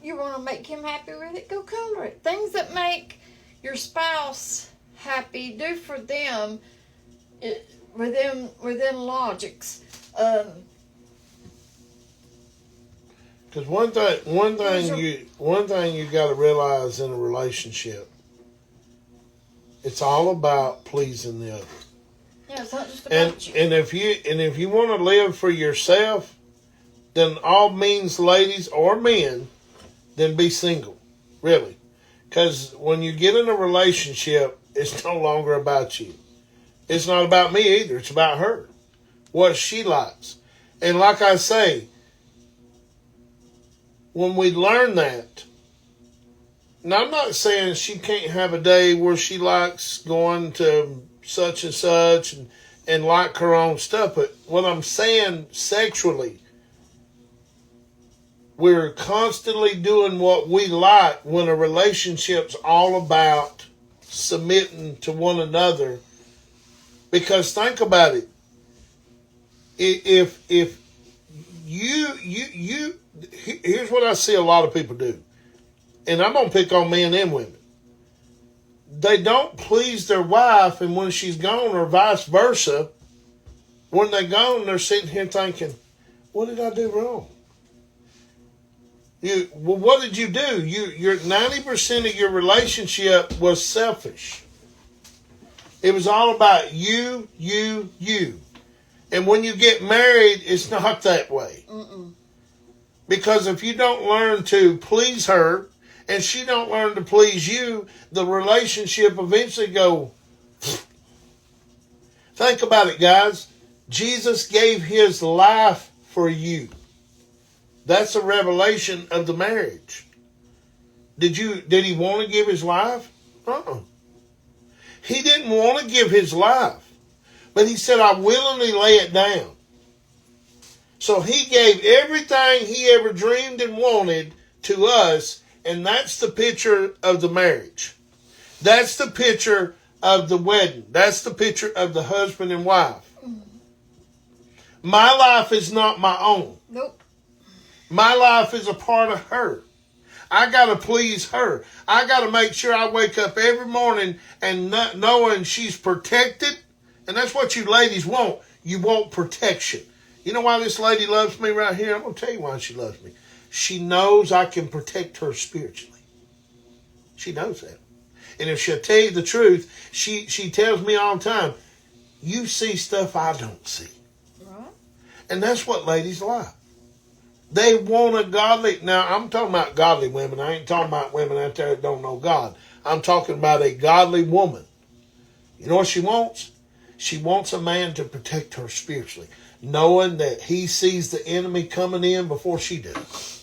you want to make him happy with it, go color it. Things that make your spouse happy, do for them within logics. Because one thing you got to realize in a relationship, it's all about pleasing the other. Yeah, it's not just about you. And if you want to live for yourself, then all means, ladies or men, then be single, really. Because when you get in a relationship, it's no longer about you. It's not about me either. It's about her, what she likes. And like I say, when we learn that, now I'm not saying she can't have a day where she likes going to such and such and like her own stuff, but what I'm saying sexually, we're constantly doing what we like when a relationship's all about submitting to one another. Because think about it. If you here's what I see a lot of people do. And I'm going to pick on men and women. They don't please their wife, and when she's gone, or vice versa, when they're gone, they're sitting here thinking, what did I do wrong? Well, what did you do? Your 90% of your relationship was selfish. It was all about you. And when you get married, it's not that way. Mm-mm. Because if you don't learn to please her, and she don't learn to please you, the relationship eventually go. Think about it, guys. Jesus gave his life for you. That's a revelation of the marriage. Did he want to give his life? He didn't want to give his life. But he said, I willingly lay it down. So he gave everything he ever dreamed and wanted to us. And that's the picture of the marriage. That's the picture of the wedding. That's the picture of the husband and wife. My life is not my own. Nope. My life is a part of her. I got to please her. I got to make sure I wake up every morning and knowing she's protected. And that's what you ladies want. You want protection. You know why this lady loves me right here? I'm going to tell you why she loves me. She knows I can protect her spiritually. She knows that. And if she'll tell you the truth, she tells me all the time, you see stuff I don't see. Right. And that's what ladies like. They want a godly. Now, I'm talking about godly women. I ain't talking about women out there that don't know God. I'm talking about a godly woman. You know what she wants? She wants a man to protect her spiritually, knowing that he sees the enemy coming in before she does.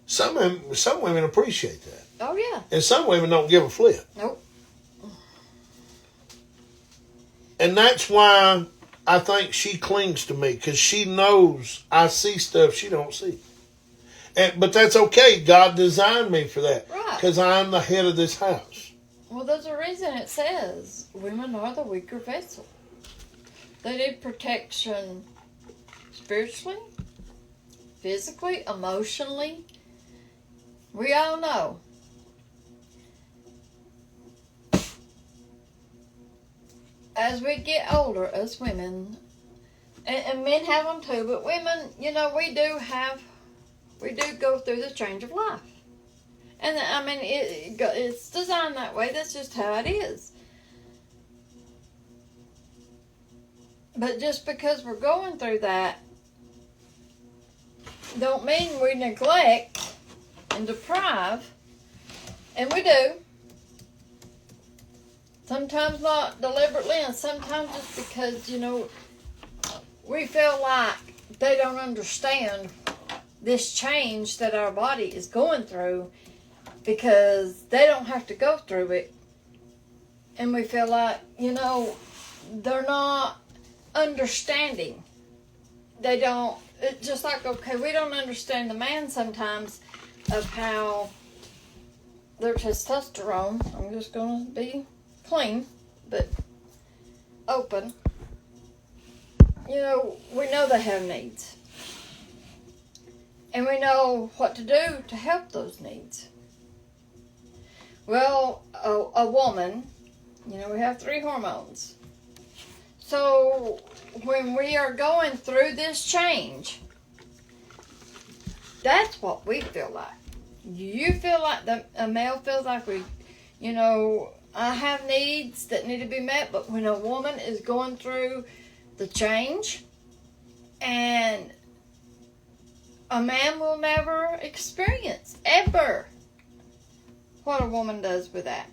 Some women appreciate that. Oh, yeah. And some women don't give a flip. Nope. And that's why I think she clings to me, because she knows I see stuff she don't see. But that's okay. God designed me for that. Right. Because I'm the head of this house. Well, there's a reason it says women are the weaker vessel. They need protection spiritually, physically, emotionally. We all know. As we get older, us women, and men have them too, but women, we do go through the change of life. And I mean, it's designed that way. That's just how it is. But just because we're going through that, don't mean we neglect and deprive. And we do. Sometimes not deliberately, and sometimes just because, we feel like they don't understand this change that our body is going through, because they don't have to go through it. And we feel like, they're not understanding. They don't, it's just like, okay, we don't understand the man sometimes of how their testosterone, I'm just going to be clean, but open. We know they have needs. And we know what to do to help those needs. Well, a woman, we have 3 hormones. So when we are going through this change, that's what we feel like. You feel like a male feels like I have needs that need to be met, but when a woman is going through the change, and a man will never experience, ever, what a woman does with that.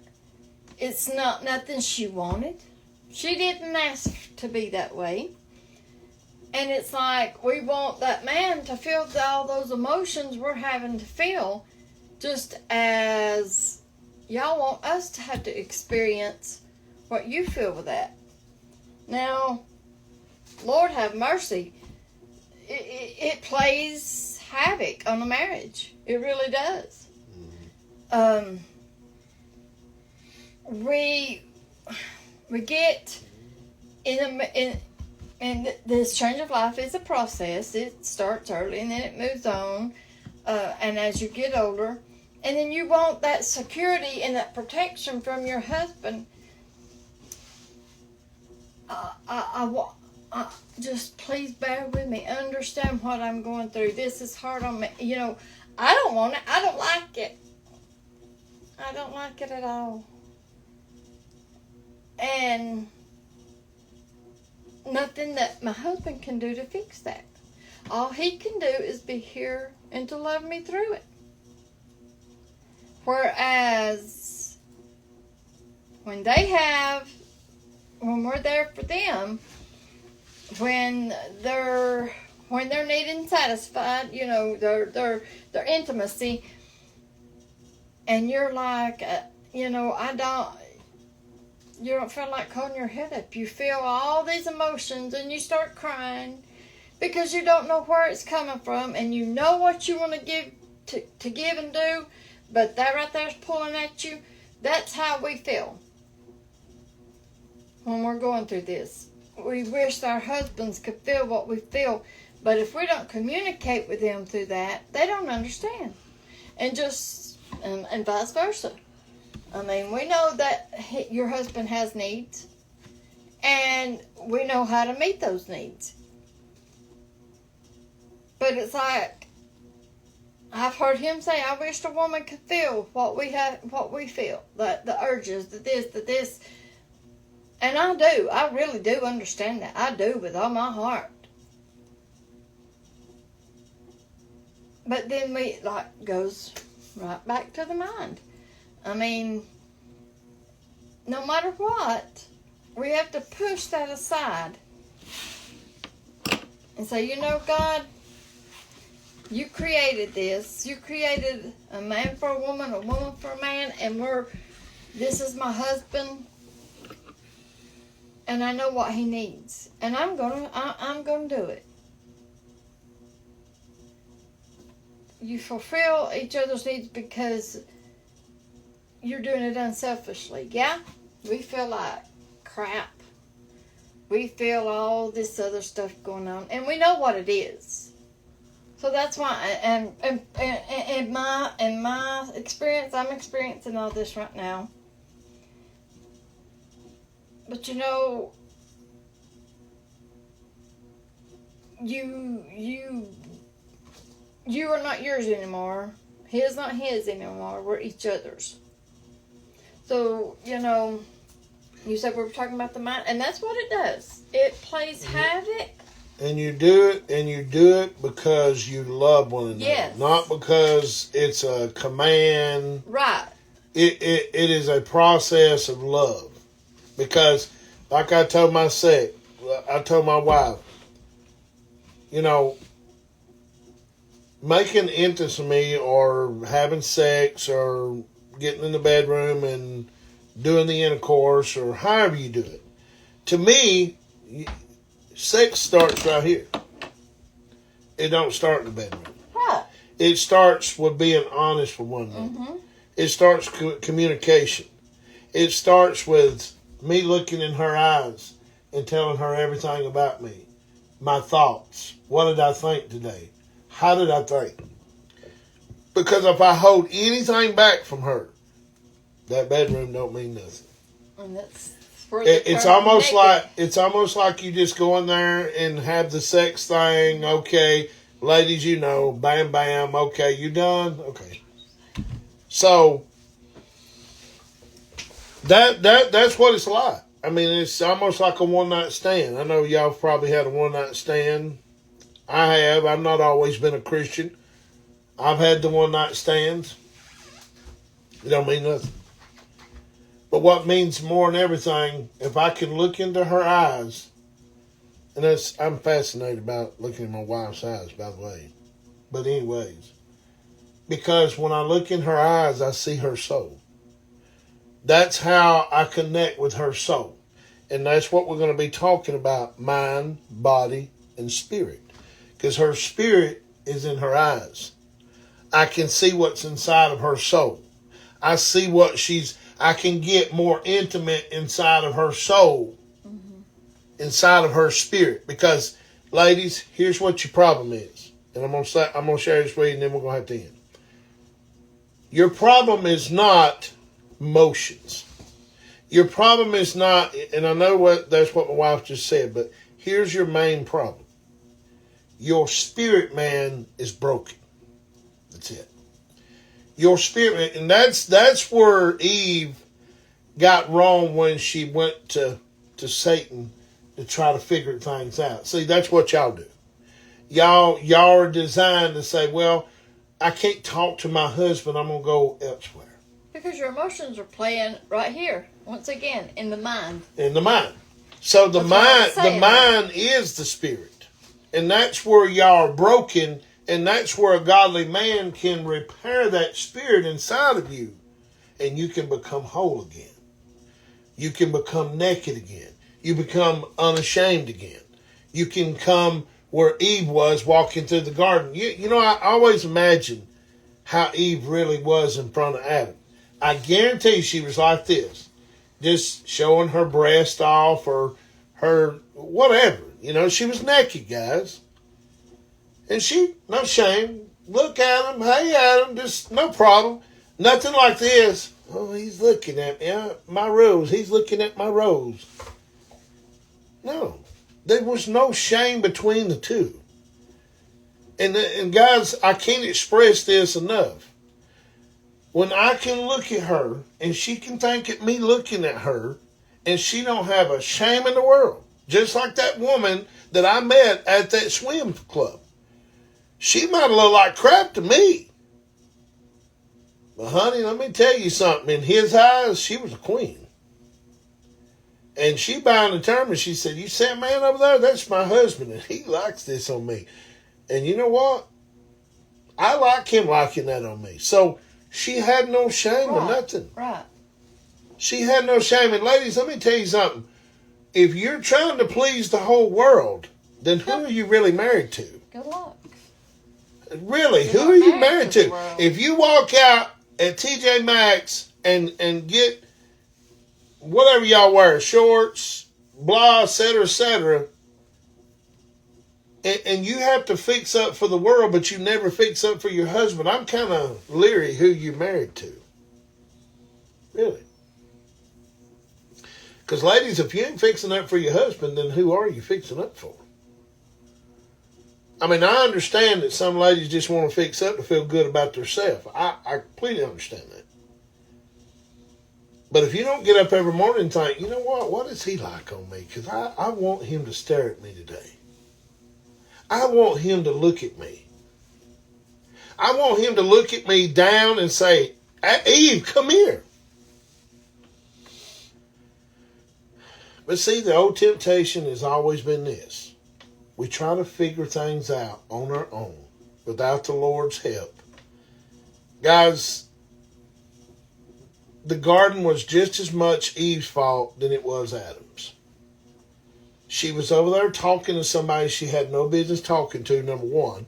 It's not nothing she wanted. She didn't ask to be that way. And it's like we want that man to feel all those emotions we're having to feel, just as y'all want us to have to experience what you feel with that. Now, Lord have mercy, it plays havoc on a marriage. It really does. We get in this change of life is a process. It starts early and then it moves on, and as you get older, and then you want that security and that protection from your husband. Just please bear with me. Understand what I'm going through. This is hard on me. I don't want it. I don't like it. I don't like it at all. And nothing that my husband can do to fix that. All he can do is be here and to love me through it. Whereas when we're there for them, when they're needing satisfied, their intimacy, and you're like, you don't feel like holding your head up. You feel all these emotions and you start crying because you don't know where it's coming from, and you know what you want to give and do, but that right there is pulling at you. That's how we feel when we're going through this. We wish our husbands could feel what we feel, but if we don't communicate with them through that, they don't understand. And vice versa. I mean, we know that your husband has needs, and we know how to meet those needs. But it's like, I've heard him say, I wish a woman could feel what we feel, the urges, the this. And I do. I really do understand that. I do with all my heart. But then goes right back to the mind. I mean, no matter what, we have to push that aside and say, God, you created this. You created a man for a woman for a man, and this is my husband, and I know what he needs, and I'm gonna do it. You fulfill each other's needs because you're doing it unselfishly. Yeah, we feel like crap we feel all this other stuff going on, and we know what it is. So that's why, and in my experience, I'm experiencing all this right now. But you know, you are not yours anymore. He is not his anymore. We're each other's. So, you know, you said we were talking about the mind, and that's what it does. It plays havoc. And you do it because you love one another. Yes. Not because it's a command. Right. It is a process of love. Because, like I told my wife, you know, making intimacy or having sex or getting in the bedroom and doing the intercourse or however you do it, to me, sex starts right here. It don't start in the bedroom. Right. It starts with being honest with one another. Mm-hmm. It starts with communication. It starts with me looking in her eyes and telling her everything about me. My thoughts. What did I think today? How did I think? Because if I hold anything back from her, that bedroom don't mean nothing. And that's where It's almost like you just go in there and have the sex thing. Okay, ladies, you know, bam, bam. Okay, you done? Okay. So that's what it's like. I mean, it's almost like a one-night stand. I know y'all probably had a one-night stand. I have. I've not always been a Christian. I've had the one-night stands. It don't mean nothing. But what means more than everything, if I can look into her eyes, and I'm fascinated about looking in my wife's eyes, by the way. But anyways, because when I look in her eyes, I see her soul. That's how I connect with her soul. And that's what we're going to be talking about, mind, body, and spirit. Because her spirit is in her eyes. I can see what's inside of her soul. I see I can get more intimate inside of her soul, inside of her spirit. Because, ladies, here's what your problem is. And I'm gonna share this with you, and then we're going to have to end. Your problem is not emotions. Your problem is not, and I know that's what my wife just said, but here's your main problem. Your spirit man is broken. That's it. Your spirit, and that's where Eve got wrong when she went to Satan to try to figure things out. See, that's what y'all do. Y'all are designed to say, well, I can't talk to my husband, I'm going to go elsewhere. Because your emotions are playing right here, once again, in the mind. In the mind. So the mind is the spirit. And that's where y'all are broken. And that's where a godly man can repair that spirit inside of you. And you can become whole again. You can become naked again. You become unashamed again. You can come where Eve was walking through the garden. You know, I always imagine how Eve really was in front of Adam. I guarantee she was like this. Just showing her breast off or her whatever. You know, she was naked, guys. And she, no shame, look at him, hey Adam, just no problem. Nothing like this. Oh, he's looking at me. My rose, he's looking at my rose. No, there was no shame between the two. And guys, I can't express this enough. When I can look at her and she can think at me looking at her and she don't have a shame in the world. Just like that woman that I met at that swim club. She might have looked like crap to me. But honey, let me tell you something. In his eyes, she was a queen. And she bound and determined. She said, you see that man over there? That's my husband. And he likes this on me. And you know what? I like him liking that on me. So she had no shame or nothing. Right. She had no shame. And ladies, let me tell you something. If you're trying to please the whole world, then who are you really married to? Good luck. Really, who are you married to? If you walk out at TJ Maxx and get whatever y'all wear, shorts, blah, et cetera, et cetera. And you have to fix up for the world, but you never fix up for your husband. I'm kind of leery who you're married to. Really. Because ladies, if you ain't fixing up for your husband, then who are you fixing up for? I mean, I understand that some ladies just want to fix up to feel good about themselves. I completely understand that. But if you don't get up every morning and think, you know what is he like on me? Because I want him to stare at me today. I want him to look at me. I want him to look at me down and say, Eve, come here. But see, the old temptation has always been this. We try to figure things out on our own without the Lord's help. Guys, the garden was just as much Eve's fault than it was Adam's. She was over there talking to somebody she had no business talking to, number one.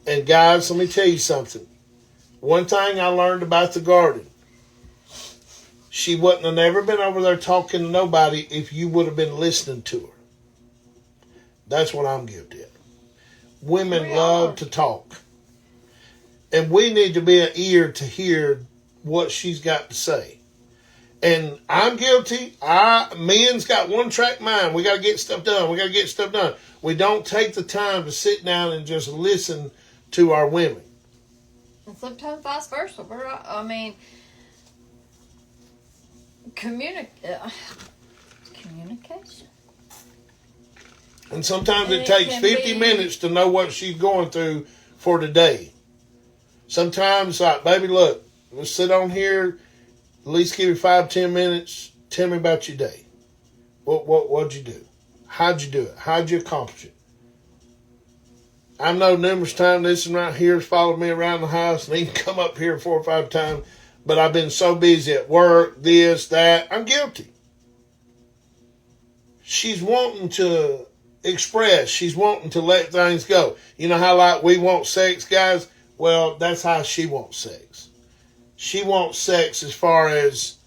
And guys, let me tell you something. One thing I learned about the garden. She wouldn't have never been over there talking to nobody if you would have been listening to her. That's what I'm guilty of. Women love to talk. And we need to be an ear to hear what she's got to say. And I'm guilty. Men's got one-track mind. We got to get stuff done. We got to get stuff done. We don't take the time to sit down and just listen to our women. And sometimes vice versa. Communication. And sometimes it takes 50 minutes to know what she's going through for today. Sometimes, like, baby, look, let's sit on here. At least give you 5-10 minutes. Tell me about your day. What'd you do? How'd you do it? How'd you accomplish it? I know numerous times this one right here has followed me around the house and even come up here 4 or 5 times. But I've been so busy at work, this, that. I'm guilty. She's wanting to express. She's wanting to let things go. You know how like we want sex, guys? Well, that's how she wants sex. She wants sex as far as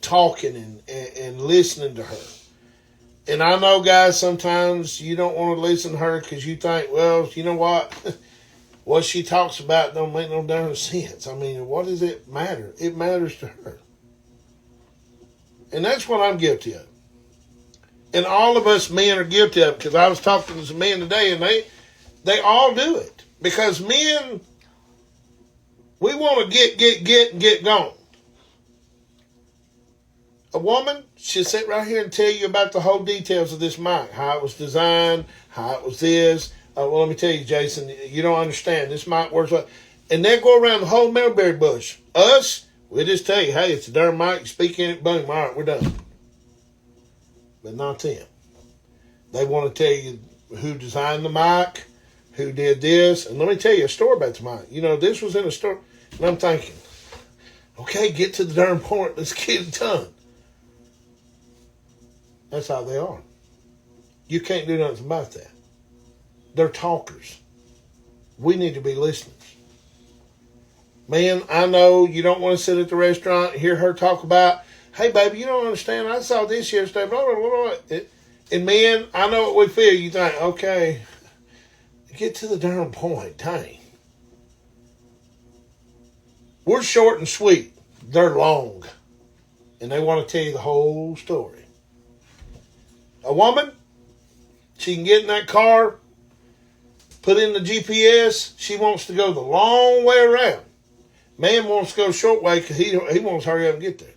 talking and listening to her. And I know, guys, sometimes you don't want to listen to her because you think, well, you know what? What she talks about don't make no darn sense. I mean, what does it matter? It matters to her. And that's what I'm guilty of. And all of us men are guilty of it, because I was talking to some men today, and they all do it. Because men, we want to get gone. A woman should sit right here and tell you about the whole details of this mic, how it was designed, how it was this. Well, let me tell you, Jason, you don't understand. This mic works like, and they go around the whole mulberry bush. Us, we just tell you, hey, it's a darn mic, speak in it, boom, all right, we're done. But not them. They want to tell you who designed the mic, who did this. And let me tell you a story about the mic. You know, this was in a store. And I'm thinking, okay, get to the darn point. Let's get it done. That's how they are. You can't do nothing about that. They're talkers. We need to be listeners. Man, I know you don't want to sit at the restaurant and hear her talk about, hey, baby, you don't understand. I saw this yesterday. Blah, blah, blah, blah. And men, I know what we feel. You think, okay, get to the darn point. Dang. We're short and sweet. They're long. And they want to tell you the whole story. A woman, she can get in that car, put in the GPS. She wants to go the long way around. Man wants to go the short way because he wants to hurry up and get there.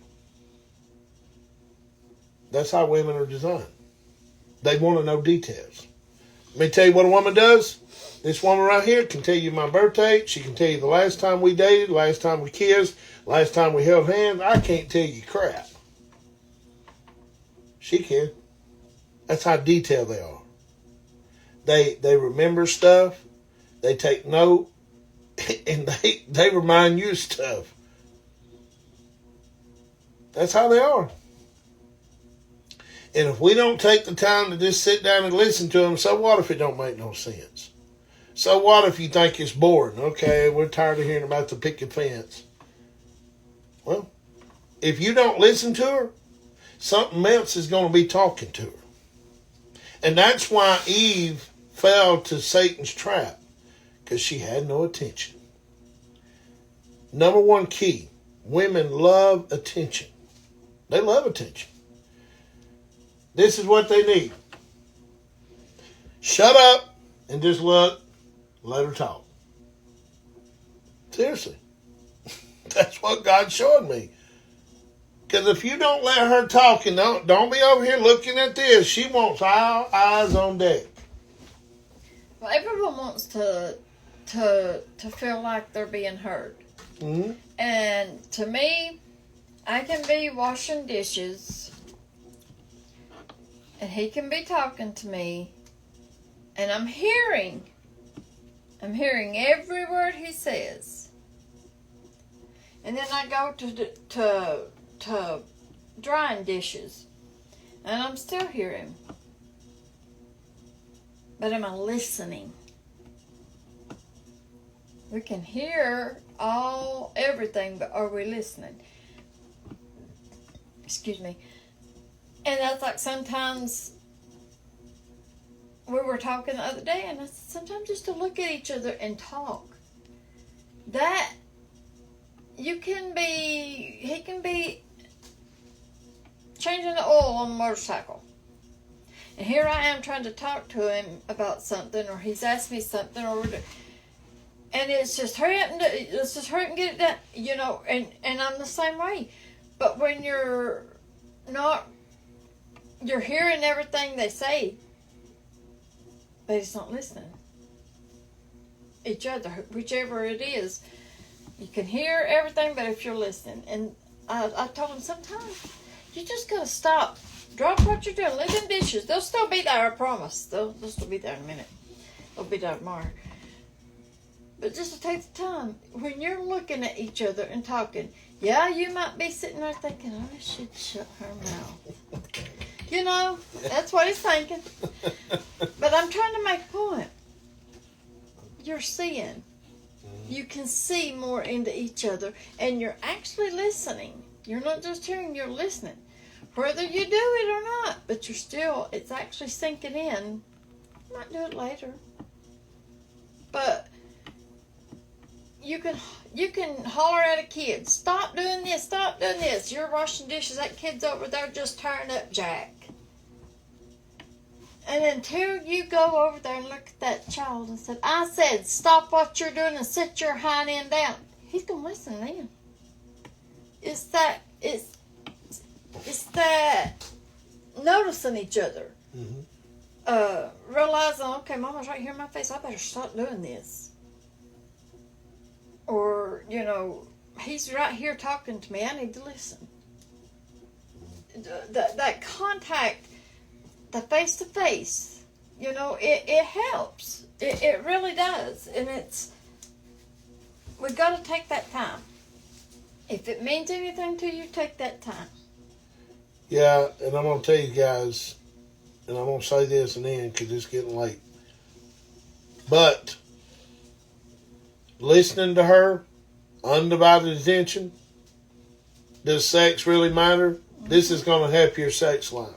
That's how women are designed. They want to know details. Let me tell you what a woman does. This woman right here can tell you my birthday. She can tell you the last time we dated, last time we kissed, last time we held hands. I can't tell you crap. She can. That's how detailed they are. They remember stuff. They take note. And they remind you of stuff. That's how they are. And if we don't take the time to just sit down and listen to them, so what if it don't make no sense? So what if you think it's boring? Okay, we're tired of hearing about the picket fence. Well, if you don't listen to her, something else is going to be talking to her. And that's why Eve fell to Satan's trap, because she had no attention. Number one key, women love attention. They love attention. This is what they need. Shut up and just let her talk. Seriously. That's what God showed me. Because if you don't let her talk, and don't be over here looking at this, she wants all eyes on deck. Well, everyone wants to feel like they're being heard. Mm-hmm. And to me, I can be washing dishes, and he can be talking to me, and I'm hearing every word he says. And then I go to drying dishes, and I'm still hearing. But am I listening? We can hear everything, but are we listening? Excuse me. And that's like sometimes we were talking the other day, and I said, sometimes just to look at each other and talk. That he can be changing the oil on the motorcycle. And here I am trying to talk to him about something, or he's asked me something, and it's just hurry up and get it done, and I'm the same way. But when you're hearing everything they say, but it's not listening. Each other, whichever it is, you can hear everything, but if you're listening. And I told him sometimes you just gotta stop. Drop what you're doing. Leave them dishes. They'll still be there, I promise. They'll still be there in a minute. They'll be there tomorrow. But just to take the time, when you're looking at each other and talking, yeah, you might be sitting there thinking, I should shut her mouth. That's what he's thinking. But I'm trying to make a point. You're seeing. You can see more into each other, and you're actually listening. You're not just hearing, you're listening. Whether you do it or not, but it's actually sinking in. You might do it later. But you can holler at a kid, stop doing this. You're washing dishes, that kid's over there just tearing up Jack. And until you go over there and look at that child and say, I said, stop what you're doing and sit your hind end down. He's going to listen then. It's that noticing each other. Mm-hmm. Realizing, okay, Mama's right here in my face. I better stop doing this. Or, he's right here talking to me. I need to listen. That contact, the face-to-face, it helps. It really does. And we've got to take that time. If it means anything to you, take that time. Yeah, and I'm going to tell you guys, and I'm going to say this and then because it's getting late. But listening to her, undivided attention, does sex really matter? Mm-hmm. This is going to help your sex life.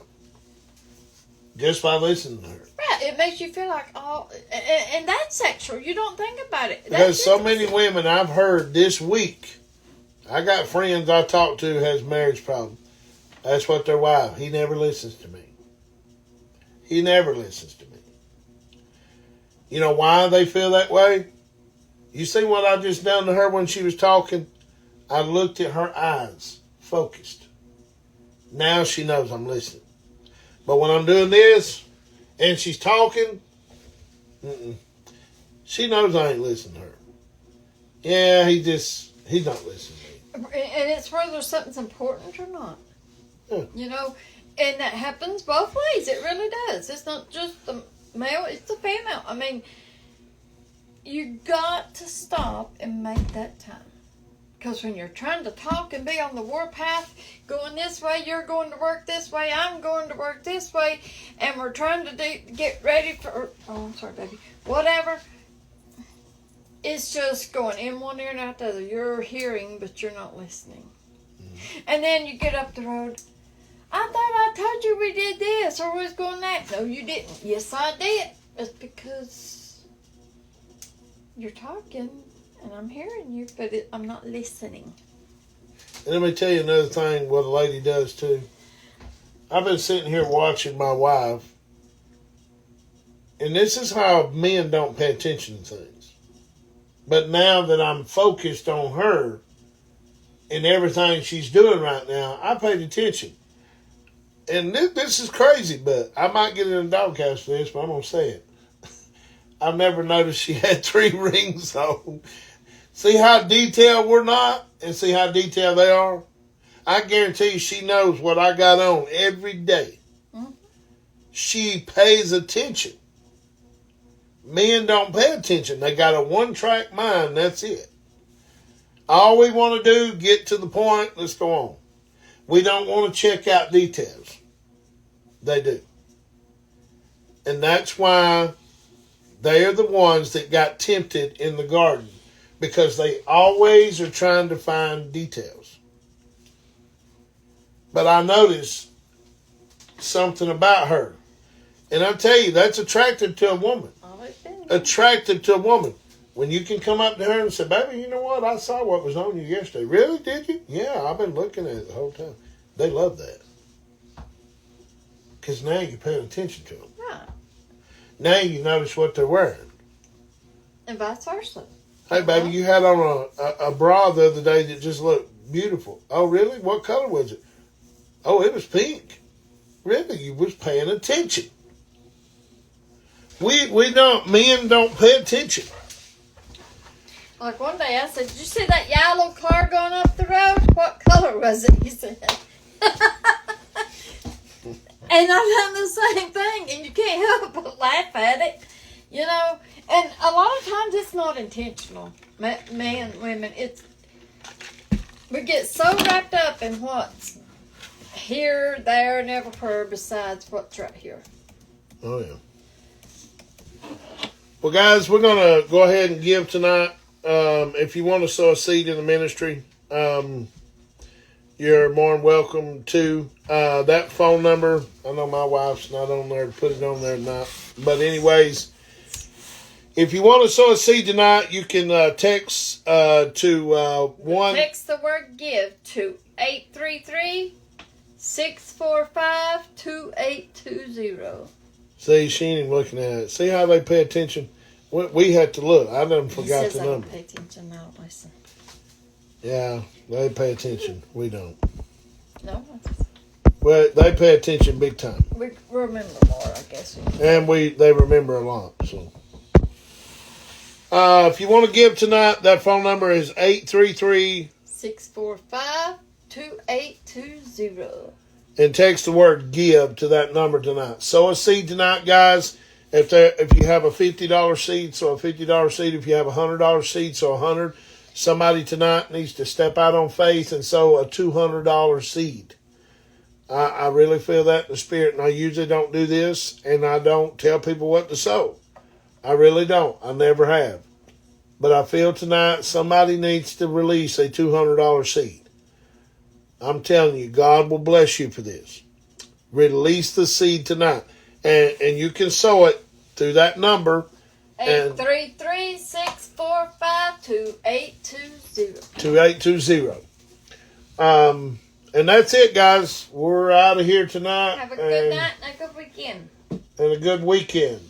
Just by listening to her. Right, it makes you feel like, and that's sexual. You don't think about it. Because so many women I've heard this week, I got friends I talk to has marriage problems. That's what their wife. He never listens to me. He never listens to me. You know why they feel that way? You see what I just done to her when she was talking? I looked at her eyes, focused. Now she knows I'm listening. But when I'm doing this, and she's talking, she knows I ain't listening to her. Yeah, he's not listening to me. And it's whether something's important or not. Yeah. And that happens both ways. It really does. It's not just the male, it's the female. I mean, you got to stop and make that time. Because when you're trying to talk and be on the warpath, going this way, you're going to work this way, I'm going to work this way, and we're trying to get ready for, I'm sorry, baby, whatever. It's just going in one ear and out the other. You're hearing, but you're not listening. Mm-hmm. And then you get up the road. I thought I told you we did this or we was going that. No, you didn't. Yes, I did. It's because you're talking and I'm hearing you, but I'm not listening. And let me tell you another thing what a lady does too. I've been sitting here watching my wife, and this is how men don't pay attention to things. But now that I'm focused on her and everything she's doing right now, I paid attention. And this is crazy, but I might get in a doghouse for this, but I'm going to say it. I've never noticed she had 3 rings on. See how detailed we're not, and see how detailed they are? I guarantee you she knows what I got on every day. Mm-hmm. She pays attention. Men don't pay attention. They got a one-track mind, that's it. All we want to do, get to the point, let's go on. We don't want to check out details. They do. And that's why they are the ones that got tempted in the garden, because they always are trying to find details. But I noticed something about her. And I tell you, that's attractive to a woman. Attractive to a woman. When you can come up to her and say, baby, you know what? I saw what was on you yesterday. Really? Did you? Yeah, I've been looking at it the whole time. They love that. Because now you're paying attention to them. Right. Now you notice what they're wearing. And vice versa. Hey, baby, you had on a bra the other day that just looked beautiful. Oh, really? What color was it? Oh, it was pink. Really? You was paying attention. Men don't pay attention. Like one day I said, did you see that yellow car going up the road? What color was it? He said. And I've done the same thing, and you can't help but laugh at it. You know, and a lot of times it's not intentional. Men, women, we get so wrapped up in what's here, there, and everywhere besides what's right here. Oh, yeah. Well, guys, we're going to go ahead and give tonight. If you want to sow a seed in the ministry, you're more than welcome to. That phone number, I know my wife's not on there to put it on there tonight. But anyways, if you want to sow a seed tonight, you can text to one. Text the word give to 833-645-2820. See, she ain't even looking at it. See how they pay attention? We had to look. I done forgot the number. I don't pay attention. I don't listen. Yeah, they pay attention. We don't. No. Well, they pay attention big time. We remember more, I guess. And they remember a lot. So, if you want to give tonight, that phone number is 833-645-2820. And text the word give to that number tonight. Sow a seed tonight, guys. If you have a $50 seed, sow a $50 seed. If you have a $100 seed, sow $100. Somebody tonight needs to step out on faith and sow a $200 seed. I really feel that in the spirit, and I usually don't do this, and I don't tell people what to sow. I really don't. I never have. But I feel tonight somebody needs to release a $200 seed. I'm telling you, God will bless you for this. Release the seed tonight. And you can sow it through that number. 833-645-2820. 2820. And that's it, guys. We're out of here tonight. Have a good night and a good weekend. And a good weekend.